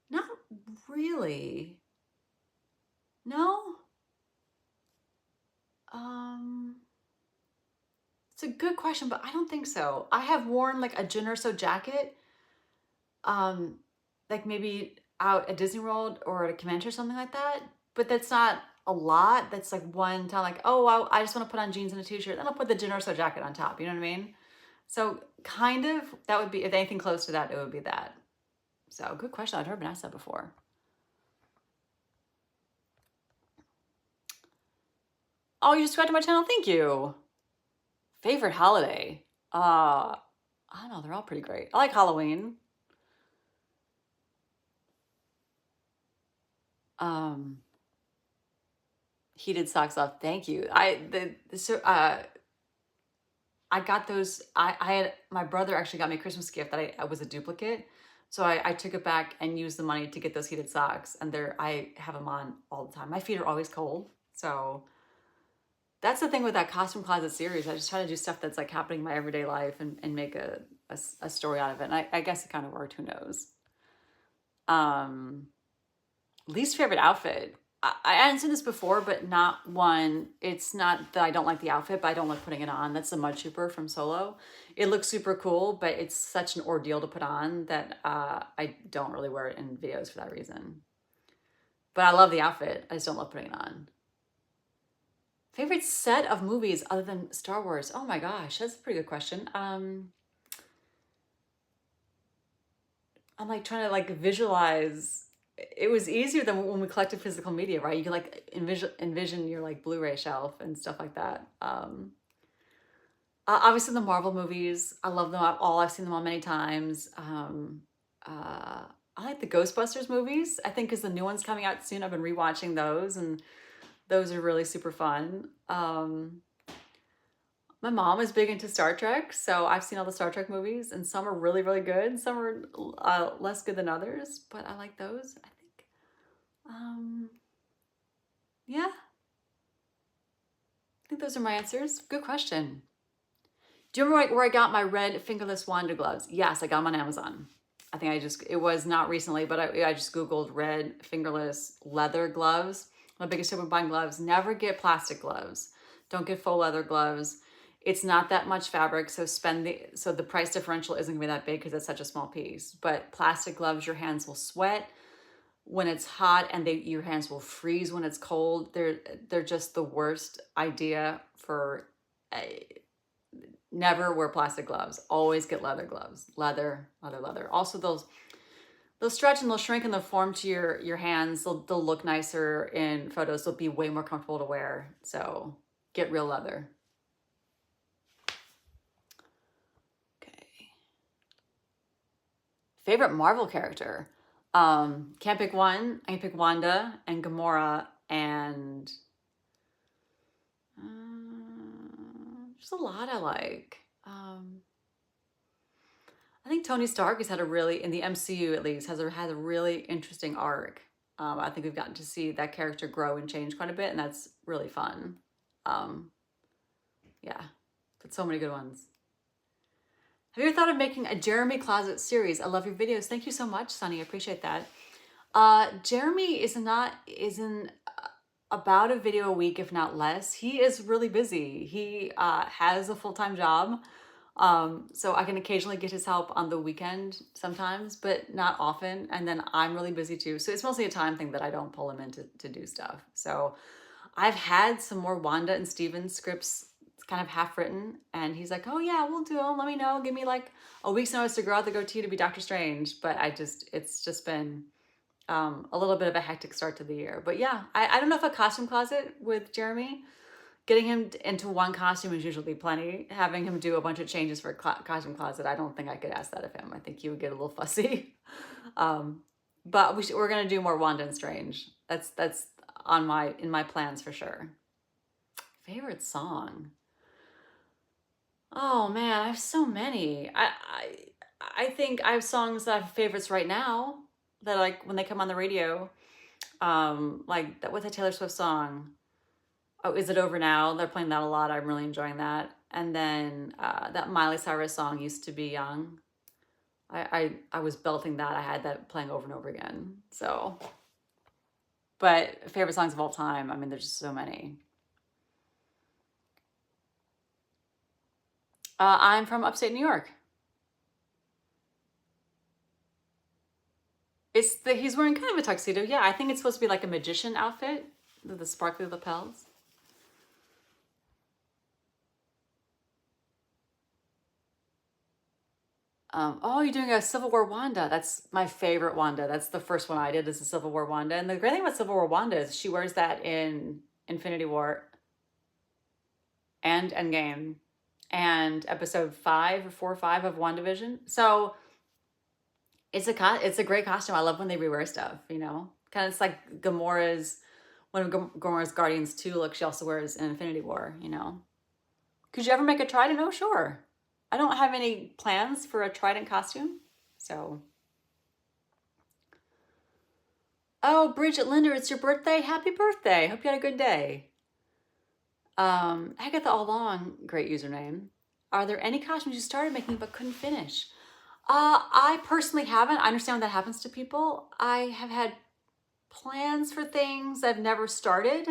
Not really. No? It's a good question, but I don't think so. I have worn like a Jyn Erso jacket, like maybe out at Disney World or at a convention or something like that. But that's not a lot. That's like one time, like, oh, I just want to put on jeans and a t-shirt, then I'll put the Jyn Erso jacket on top. You know what I mean? So kind of, that would be, if anything close to that, it would be that. So good question. I've never been asked that before. Oh, you subscribed to my channel? Thank you. Favorite holiday? I don't know. They're all pretty great. I like Halloween. Heated socks off. Thank you. I got those. I had, my brother actually got me a Christmas gift that I was a duplicate. So I took it back and used the money to get those heated socks. And I have them on all the time. My feet are always cold. So that's the thing with that costume closet series. I just try to do stuff that's like happening in my everyday life and make a story out of it. And I guess it kind of worked. Who knows? Least favorite outfit. I answered this before, but not one. It's not that I don't like the outfit, but I don't like putting it on. That's the Mud Trooper from Solo. It looks super cool, but it's such an ordeal to put on that I don't really wear it in videos for that reason. But I love the outfit. I just don't love putting it on. Favorite set of movies other than Star Wars? Oh my gosh, that's a pretty good question. I'm like trying to like visualize. It was easier than when we collected physical media, right? You can like envision your like Blu-ray shelf and stuff like that. Obviously the Marvel movies, I love them all. I've seen them all many times. I like the Ghostbusters movies. I think because the new one's coming out soon, I've been rewatching those, and those are really super fun. My mom is big into Star Trek, so I've seen all the Star Trek movies, and some are really, really good. Some are less good than others, but I like those, I think. Yeah, I think those are my answers. Good question. Do you remember where I got my red fingerless Wanda gloves? Yes, I got them on Amazon. I think it was not recently, but I just Googled red fingerless leather gloves. My biggest tip when buying gloves, never get plastic gloves. Don't get faux leather gloves. It's not that much fabric, so the price differential isn't gonna be that big because it's such a small piece. But plastic gloves, your hands will sweat when it's hot, and your hands will freeze when it's cold. They're just the worst idea for. Never wear plastic gloves. Always get leather gloves. Leather. Also, they'll stretch and they'll shrink and they'll form to your hands. They'll look nicer in photos. They'll be way more comfortable to wear. So get real leather. Favorite Marvel character? Can't pick one. I can pick Wanda and Gamora and there's a lot I like. I think Tony Stark has had in the MCU at least, has had a really interesting arc. I think we've gotten to see that character grow and change quite a bit, and that's really fun. Yeah, but so many good ones. Have you ever thought of making a Jeremy Closet series? I love your videos. Thank you so much, Sunny. I appreciate that. Jeremy isn't about a video a week, if not less. He is really busy. He has a full-time job. So I can occasionally get his help on the weekend sometimes, but not often. And then I'm really busy too. So it's mostly a time thing that I don't pull him in to do stuff. So I've had some more Wanda and Steven scripts kind of half written, and he's like, oh yeah, we'll do them. Let me know. Give me like a week's notice to grow out the goatee to be Doctor Strange. But it's just been a little bit of a hectic start to the year. But yeah, I don't know if a costume closet with Jeremy, getting him into one costume is usually plenty. Having him do a bunch of changes for a costume closet, I don't think I could ask that of him. I think he would get a little fussy. But we're gonna do more Wanda and Strange. That's in my plans for sure. Favorite song? Oh man, I have so many. I think I have songs that I have favorites right now that like when they come on the radio. Like that with a Taylor Swift song. Oh, Is It Over Now? They're playing that a lot. I'm really enjoying that. And then that Miley Cyrus song, Used to Be Young. I was belting that. I had that playing over and over again. So, but favorite songs of all time. I mean, there's just so many. I'm from upstate New York. He's wearing kind of a tuxedo. Yeah, I think it's supposed to be like a magician outfit. The sparkly lapels. Oh, you're doing a Civil War Wanda. That's my favorite Wanda. That's the first one I did, is the Civil War Wanda. And the great thing about Civil War Wanda is she wears that in Infinity War and Endgame and episode 5 or 4 or 5 of WandaVision. So it's a great costume. I love when they rewear stuff, you know? Kind of, it's like Gamora's, one of Gamora's Guardians 2 look she also wears in Infinity War, you know? Could you ever make a Trident? Oh, sure. I don't have any plans for a Trident costume, so. Oh, Bridget Linder, it's your birthday? Happy birthday. Hope you had a good day. Agatha Along, great username. Are there any costumes you started making but couldn't finish? I personally haven't. I understand when that happens to people. I have had plans for things I've never started,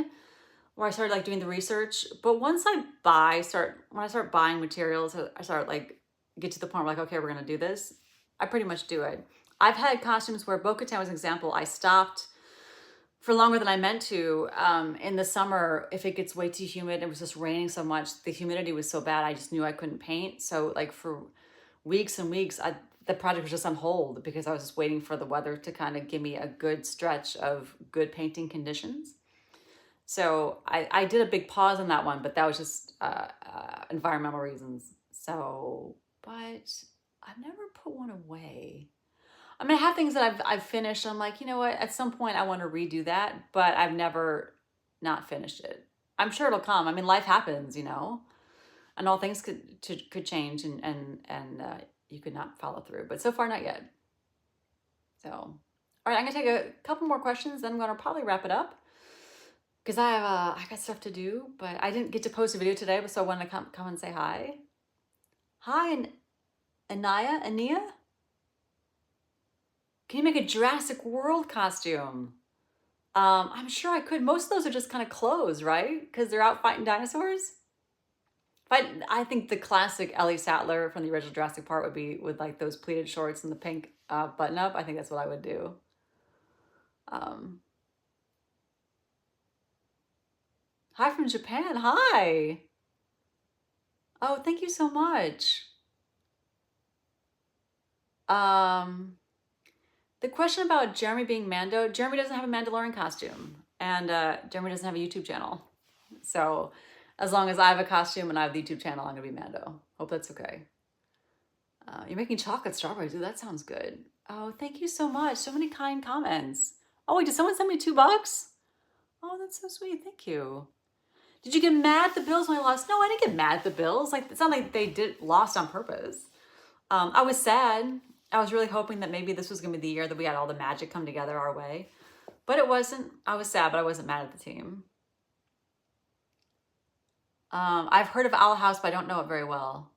where I started like doing the research. But once when I start buying materials, I start like get to the point where like, okay, we're gonna do this. I pretty much do it. I've had costumes where Bo-Katan was an example. I stopped for longer than I meant to. In the summer, if it gets way too humid, it was just raining so much, the humidity was so bad, I just knew I couldn't paint. So like for weeks and weeks, the project was just on hold because I was just waiting for the weather to kind of give me a good stretch of good painting conditions. So I did a big pause on that one, but that was just environmental reasons. So, but I've never put one away. I mean, I have things that I've finished. I'm like, you know what? At some point, I want to redo that, but I've never not finished it. I'm sure it'll come. I mean, life happens, you know, and all things could change, and you could not follow through. But so far, not yet. So, all right, I'm gonna take a couple more questions, then I'm gonna probably wrap it up because I got stuff to do. But I didn't get to post a video today, so I wanted to come and say hi. Hi, and Ania. Can you make a Jurassic World costume? I'm sure I could. Most of those are just kind of clothes, right? Because they're out fighting dinosaurs. But I think the classic Ellie Sattler from the original Jurassic Park would be with like those pleated shorts and the pink button up. I think that's what I would do. Hi from Japan. Hi. Oh, thank you so much. The question about Jeremy being Mando, Jeremy doesn't have a Mandalorian costume, and Jeremy doesn't have a YouTube channel. So as long as I have a costume and I have the YouTube channel, I'm gonna be Mando. Hope that's okay. You're making chocolate strawberries. Ooh, that sounds good. Oh, thank you so much. So many kind comments. Oh, wait, did someone send me $2? Oh, that's so sweet. Thank you. Did you get mad at the Bills when I lost? No, I didn't get mad at the Bills. Like, it's not like they lost on purpose. I was sad. I was really hoping that maybe this was going to be the year that we had all the magic come together our way. But it wasn't. I was sad, but I wasn't mad at the team. I've heard of Owl House, but I don't know it very well.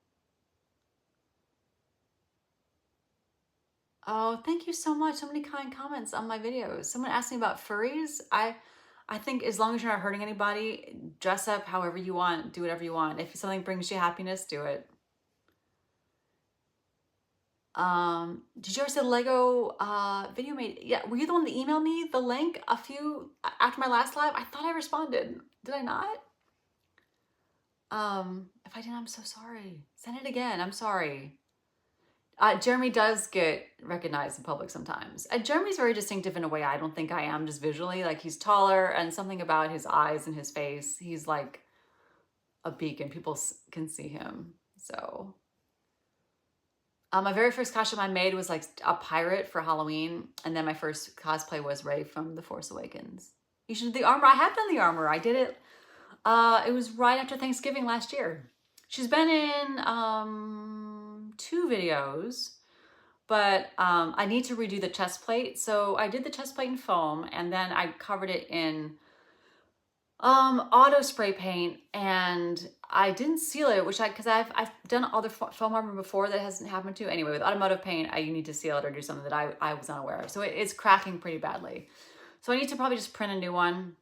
Oh, thank you so much. So many kind comments on my videos. Someone asked me about furries. I think as long as you're not hurting anybody, dress up however you want, do whatever you want. If something brings you happiness, do it. Did you ever see the Lego video made? Yeah, were you the one that emailed me the link after my last live? I thought I responded. Did I not? If I didn't, I'm so sorry. Send it again. I'm sorry. Jeremy does get recognized in public sometimes. Jeremy's very distinctive in a way I don't think I am, just visually. Like, he's taller, and something about his eyes and his face, he's like a beacon. People can see him. So my very first costume I made was like a pirate for Halloween, and then my first cosplay was Rey from The Force Awakens. You should do the armor. I have done the armor. I did it. It was right after Thanksgiving last year. She's been in 2 videos, but I need to redo the chest plate. So I did the chest plate in foam, and then I covered it in auto spray paint, and I didn't seal it, because I've done other foam armor before that hasn't happened to. Anyway, with automotive paint, you need to seal it or do something that I was unaware of. So it's cracking pretty badly. So I need to probably just print a new one,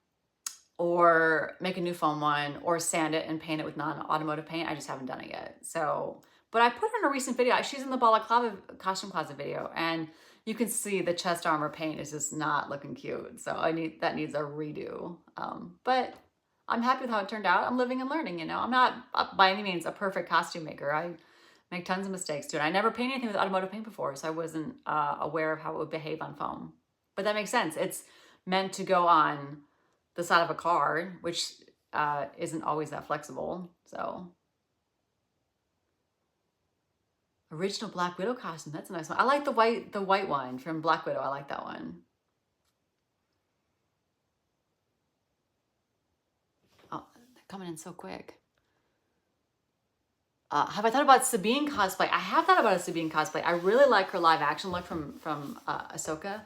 or make a new foam one, or sand it and paint it with non-automotive paint. I just haven't done it yet. So, But I put her in a recent video. She's in the balaclava costume closet video, and you can see the chest armor paint is just not looking cute. So that needs a redo. But I'm happy with how it turned out. I'm living and learning, you know. I'm not by any means a perfect costume maker. I make tons of mistakes too. And I never painted anything with automotive paint before, so I wasn't aware of how it would behave on foam. But that makes sense. It's meant to go on the side of a car, which isn't always that flexible. So original Black Widow costume. That's a nice one. I like the white one from Black Widow. I like that one. Oh, they're coming in so quick. Have I thought about Sabine cosplay? I have thought about a Sabine cosplay. I really like her live action look from Ahsoka.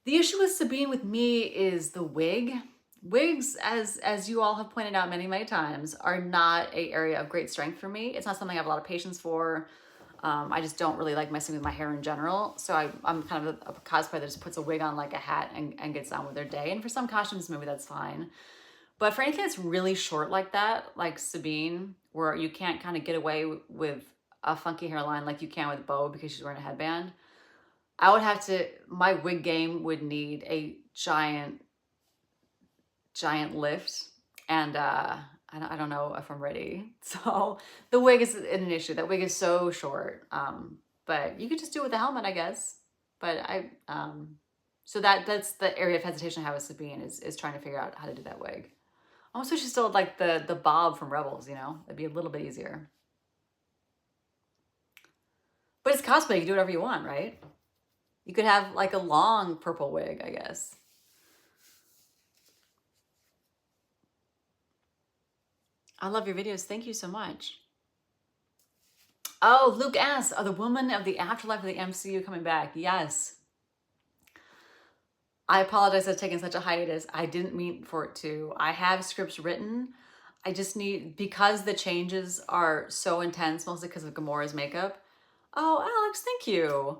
The issue with Sabine with me is the wig. Wigs, as you all have pointed out many, many times, are not an area of great strength for me. It's not something I have a lot of patience for. I just don't really like messing with my hair in general. So I'm kind of a cosplayer that just puts a wig on like a hat and gets on with their day. And for some costumes, maybe that's fine. But for anything that's really short like that, like Sabine, where you can't kind of get away with a funky hairline like you can with Bo because she's wearing a headband, I would have to, my wig game would need a giant lift. And I don't know if I'm ready. So the wig is an issue. That wig is so short. But you could just do it with a helmet, I guess. But so that's the area of hesitation I have with Sabine is trying to figure out how to do that wig. I almost wish she still had like the bob from Rebels, you know? That'd be a little bit easier. But it's cosplay, you can do whatever you want, right? You could have like a long purple wig, I guess. I love your videos. Thank you so much. Oh, Luke asks, are the women of the afterlife of the MCU coming back? Yes. I apologize for taking such a hiatus. I didn't mean for it to. I have scripts written. I just need, because the changes are so intense, mostly because of Gamora's makeup. Oh, Alex, thank you.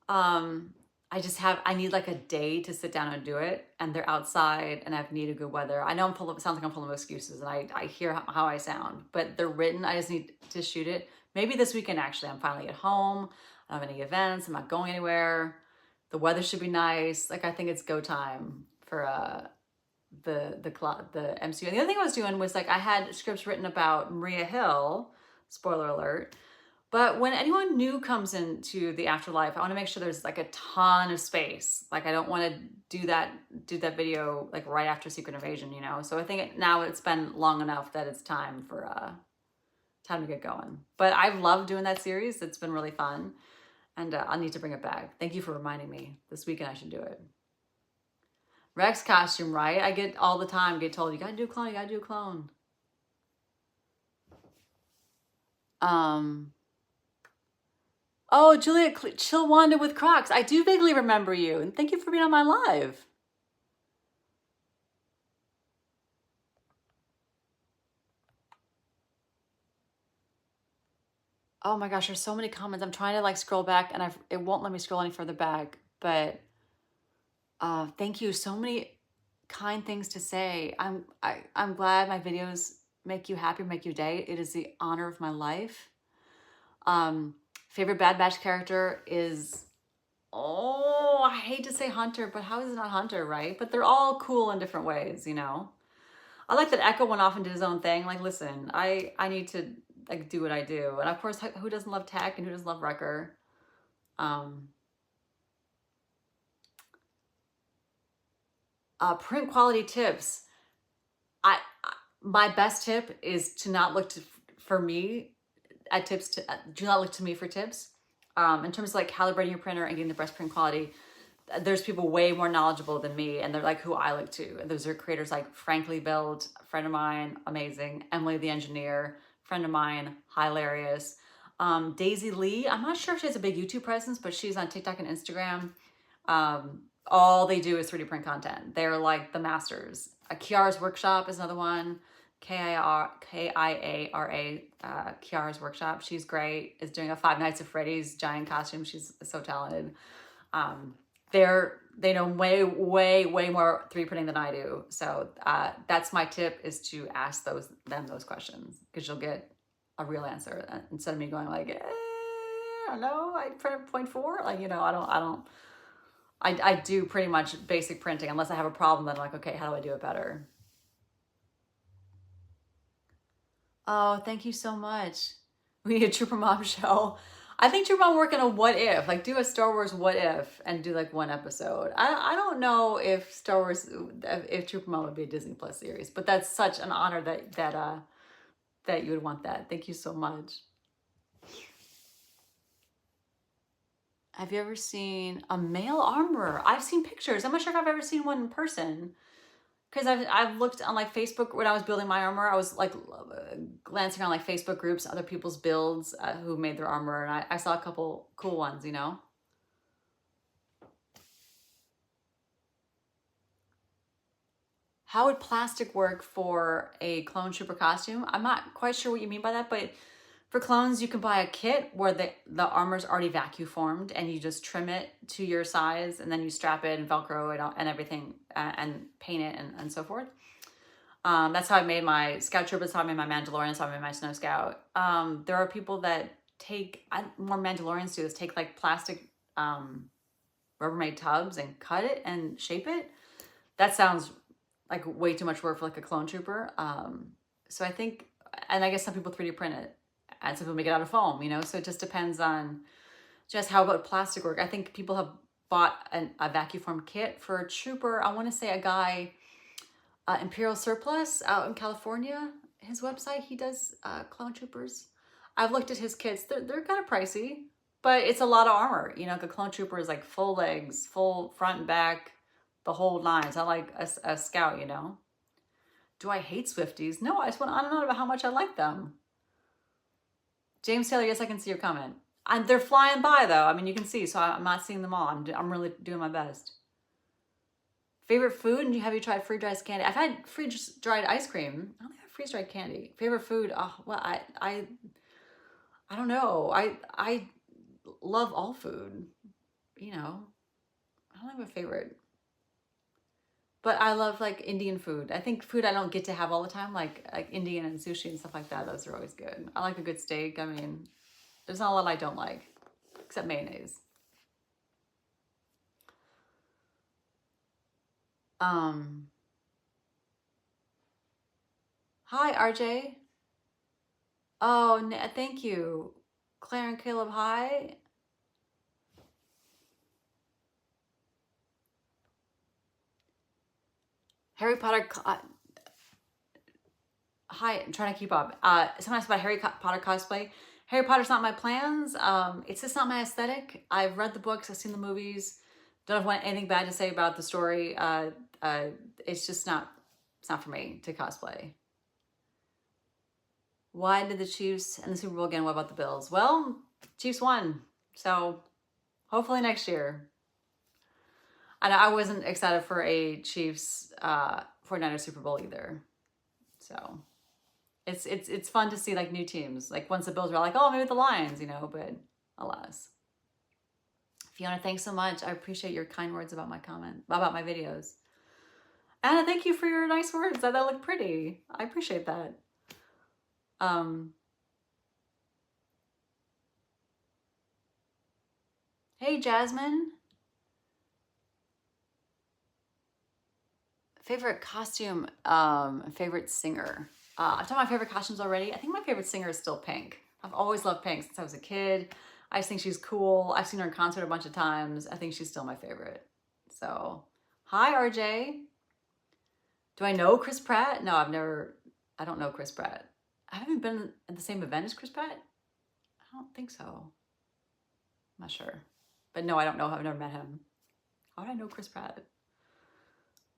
I need like a day to sit down and do it, and they're outside and I've needed good weather. I know it sounds like I'm full of excuses, and I hear how I sound, but they're written. I just need to shoot it. Maybe this weekend, actually. I'm finally at home. I don't have any events. I'm not going anywhere. The weather should be nice. Like, I think it's go time for the MCU. And the other thing I was doing was like, I had scripts written about Maria Hill, spoiler alert. But when anyone new comes into the afterlife, I want to make sure there's like a ton of space. Like, I don't want to do that video like right after Secret Invasion, you know? So I think now it's been long enough that it's time to get going. But I've loved doing that series. It's been really fun. And I'll need to bring it back. Thank you for reminding me. This weekend I should do it. Rex costume, right? I get all the time told, you gotta do a clone, you gotta do a clone. Oh, Juliet, chill Wanda with Crocs. I do vaguely remember you. And thank you for being on my live. Oh my gosh, there's so many comments. I'm trying to like scroll back and it won't let me scroll any further back. But thank you. So many kind things to say. I'm glad my videos make you happy, make your day. It is the honor of my life. Favorite Bad Batch character is, oh, I hate to say Hunter, but how is it not Hunter, right? But they're all cool in different ways, you know? I like that Echo went off and did his own thing. Like, listen, I need to like do what I do. And of course, who doesn't love Tech and who doesn't love Wrecker? Print quality tips. My best tip is to not look for me at tips. Do not look to me for tips. In terms of like calibrating your printer and getting the best print quality, there's people way more knowledgeable than me, and they're like who I look to. And those are creators like Frankly Build, friend of mine, amazing. Emily the Engineer, friend of mine, hilarious. Daisy Lee, I'm not sure if she has a big YouTube presence, but she's on TikTok and Instagram. All they do is 3D print content. They're like the masters. Kiara's Workshop is another one. Kiara, Kiara's Workshop. She's great. Is doing a Five Nights at Freddy's giant costume. She's so talented. They know way more 3D printing than I do. So that's my tip, is to ask them those questions, because you'll get a real answer instead of me going like, I don't know, I printed 0.4. Like, you know, I do pretty much basic printing unless I have a problem. Then I'm like, okay, how do I do it better? Oh, thank you so much. We need a Trooper Mom show. I think Trooper Mom work on a what if, like do a Star Wars what if and do like one episode. I don't know if Star Wars, if Trooper Mom would be a Disney Plus series, but that's such an honor that you would want that. Thank you so much. Have you ever seen a male armorer? I've seen pictures. I'm not sure if I've ever seen one in person. Because I've looked on like Facebook when I was building my armor. I was like glancing on like Facebook groups, other people's builds who made their armor, and I saw a couple cool ones, you know. How would plastic work for a clone trooper costume? I'm not quite sure what you mean by that, but for clones, you can buy a kit where the armor's already vacuum formed and you just trim it to your size and then you strap it and Velcro it and everything and paint it and so forth. That's how I made my Scout Trooper, that's how I made my Mandalorian, that's how I made my Snow Scout. There are people that more Mandalorians do this, take like plastic Rubbermaid tubs and cut it and shape it. That sounds like way too much work for like a clone trooper. So I think, and I guess some people 3D print it and some people make it out of foam, you know? So it just depends on just how about plastic work. I think people have bought a vacuum form kit for a trooper. I want to say a guy, Imperial Surplus out in California, his website, he does clone troopers. I've looked at his kits. They're kind of pricey, but it's a lot of armor. You know, like a clone trooper is like full legs, full front and back, the whole nine. It's not like a scout, you know. Do I hate Swifties? No, I just want to know about how much I like them. James Taylor, yes, I can see your comment. They're flying by though. I mean, you can see, so I'm not seeing them all. I'm really doing my best. Favorite food? And have you tried freeze-dried candy? I've had freeze-dried ice cream. I don't think I have freeze-dried candy. Favorite food? Oh, well, I don't know. I love all food. You know, I don't have a favorite. But I love like Indian food. I think food I don't get to have all the time, like Indian and sushi and stuff like that. Those are always good. I like a good steak. I mean, there's not a lot I don't like, except mayonnaise. Hi, RJ. Oh, thank you. Claire and Caleb, hi. Harry Potter, hi, I'm trying to keep up. Someone asked about Harry Potter cosplay. Harry Potter's not my plans. It's just not my aesthetic. I've read the books, I've seen the movies. Don't have anything bad to say about the story. It's just not, it's not for me to cosplay. Why did the Chiefs and the Super Bowl again? What about the Bills? Well, Chiefs won. So hopefully next year. And I wasn't excited for a Chiefs 49ers Super Bowl either. So it's fun to see like new teams. Like once the Bills were like, oh, maybe the Lions, you know, but alas. Fiona, thanks so much. I appreciate your kind words about my comment, about my videos. Anna, thank you for your nice words. That look pretty. I appreciate that. Hey, Jasmine. Favorite costume, favorite singer. I've done my favorite costumes already. I think my favorite singer is still Pink. I've always loved Pink since I was a kid. I just think she's cool. I've seen her in concert a bunch of times. I think she's still my favorite. So, hi, RJ. Do I know Chris Pratt? No, I don't know Chris Pratt. I haven't been at the same event as Chris Pratt. I don't think so. I'm not sure. But no, I don't know. I've never met him. How would I know Chris Pratt?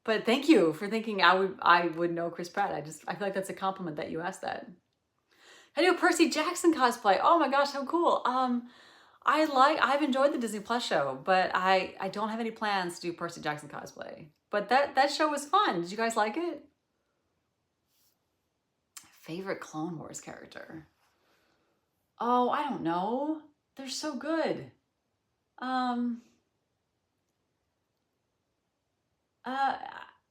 But thank you for thinking I would know Chris Pratt. I feel like that's a compliment that you asked that. I do a Percy Jackson cosplay. Oh my gosh, how cool. I've enjoyed the Disney Plus show, but I don't have any plans to do Percy Jackson cosplay. But that show was fun. Did you guys like it? Favorite Clone Wars character? Oh, I don't know. They're so good.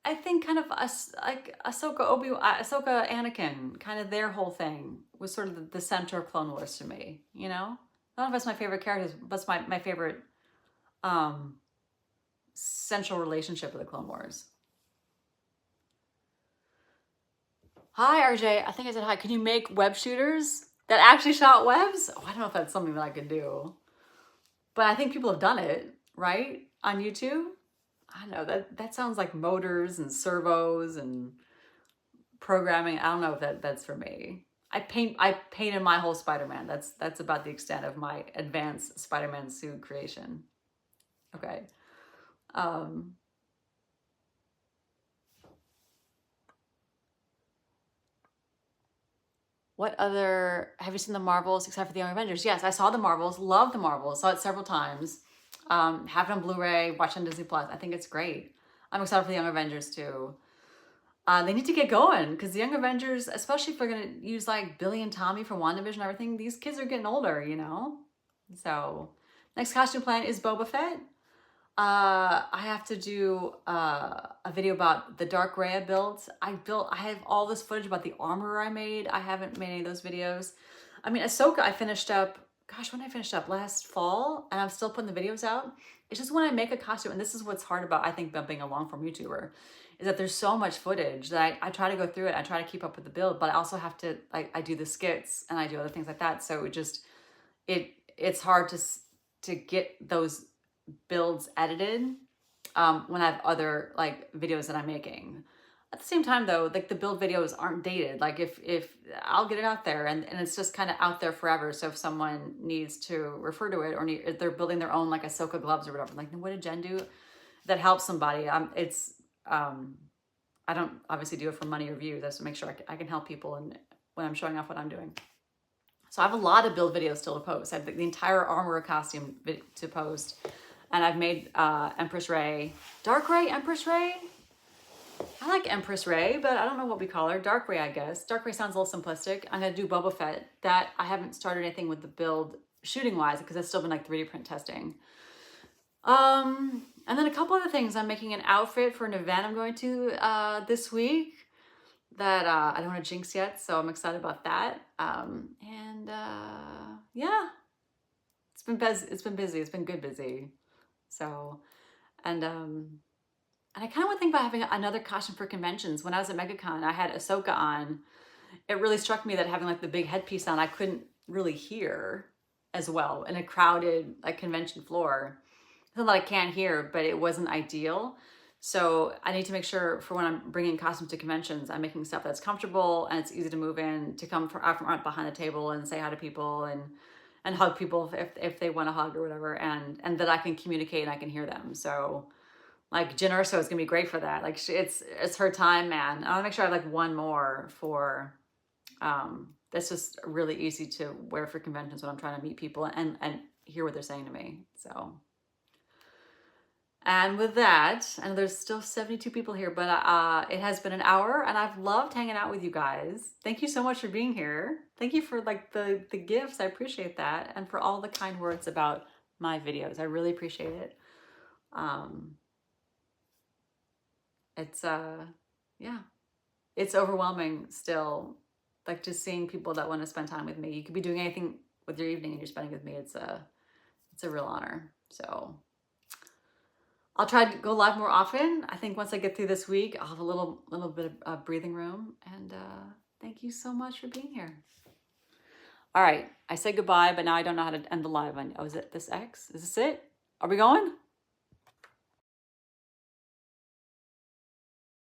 I think kind of like Ahsoka, Anakin, kind of their whole thing was sort of the center of Clone Wars to me. You know, I don't know if that's my favorite characters, but it's my favorite central relationship with the Clone Wars. Hi, RJ. I think I said hi. Can you make web shooters that actually shot webs? Oh, I don't know if that's something that I could do, but I think people have done it, right? On YouTube. I don't know, that sounds like motors and servos and programming. I don't know if that's for me. I painted my whole Spider-Man. That's about the extent of my advanced Spider-Man suit creation. Okay. What other, have you seen the Marvels except for the Young Avengers? Yes, I saw the Marvels, love the Marvels, saw it several times. Have it on Blu-ray, watch it on Disney Plus. I think it's great. I'm excited for the Young Avengers too. They need to get going because the Young Avengers, especially if they're going to use like Billy and Tommy from WandaVision and everything, these kids are getting older, you know? So next costume plan is Boba Fett. I have to do a video about the dark gray I built. I have all this footage about the armor I made. I haven't made any of those videos. I mean, Ahsoka, I finished up, gosh, when I finished up? Last fall, and I'm still putting the videos out. It's just when I make a costume, and this is what's hard about, I think, being a long-form YouTuber, is that there's so much footage that I try to go through it. I try to keep up with the build, but I also have to, like, I do the skits and I do other things like that. So it's hard to get those builds edited when I have other like videos that I'm making. At the same time though, like the build videos aren't dated. Like if I'll get it out there and it's just kind of out there forever. So if someone needs to refer to it or if they're building their own like Ahsoka gloves or whatever, like what did Jen do that helps somebody? I don't obviously do it for money or views. I just make sure I can help people and when I'm showing off what I'm doing. So I have a lot of build videos still to post. I have the entire armor costume to post. And I've made Empress Ray. Dark Ray? Empress Ray? I like Empress Ray, but I don't know what we call her. Dark Ray, I guess. Dark Ray sounds a little simplistic. I'm going to do Boba Fett. That I haven't started anything with the build shooting-wise because I've still been like 3D print testing. And then a couple other things. I'm making an outfit for an event I'm going to this week that I don't want to jinx yet, so I'm excited about that. Yeah, it's been busy. It's been good busy. So, and I kind of want to think about having another costume for conventions. When I was at MegaCon, I had Ahsoka on. It really struck me that having like the big headpiece on, I couldn't really hear as well in a crowded like convention floor. It's not that I can't hear, but it wasn't ideal. So I need to make sure for when I'm bringing costumes to conventions, I'm making stuff that's comfortable and it's easy to move in, to come from out from behind the table and say hi to people and hug people if they want to hug or whatever, and that I can communicate and I can hear them. So like Jen Urso is gonna be great for that. Like it's her time, man. I want to make sure I have like one more for that's just really easy to wear for conventions when I'm trying to meet people and hear what they're saying to me. So. And with that, and there's still 72 people here, but it has been an hour and I've loved hanging out with you guys. Thank you so much for being here. Thank you for like the gifts. I appreciate that. And for all the kind words about my videos. I really appreciate it. Yeah, it's overwhelming still. Like just seeing people that want to spend time with me. You could be doing anything with your evening and you're spending with me. It's a real honor. So. I'll try to go live more often. I think once I get through this week, I'll have a little bit of breathing room. And thank you so much for being here. All right, I said goodbye, but now I don't know how to end the live. Oh, is it this X? Is this it? Are we going?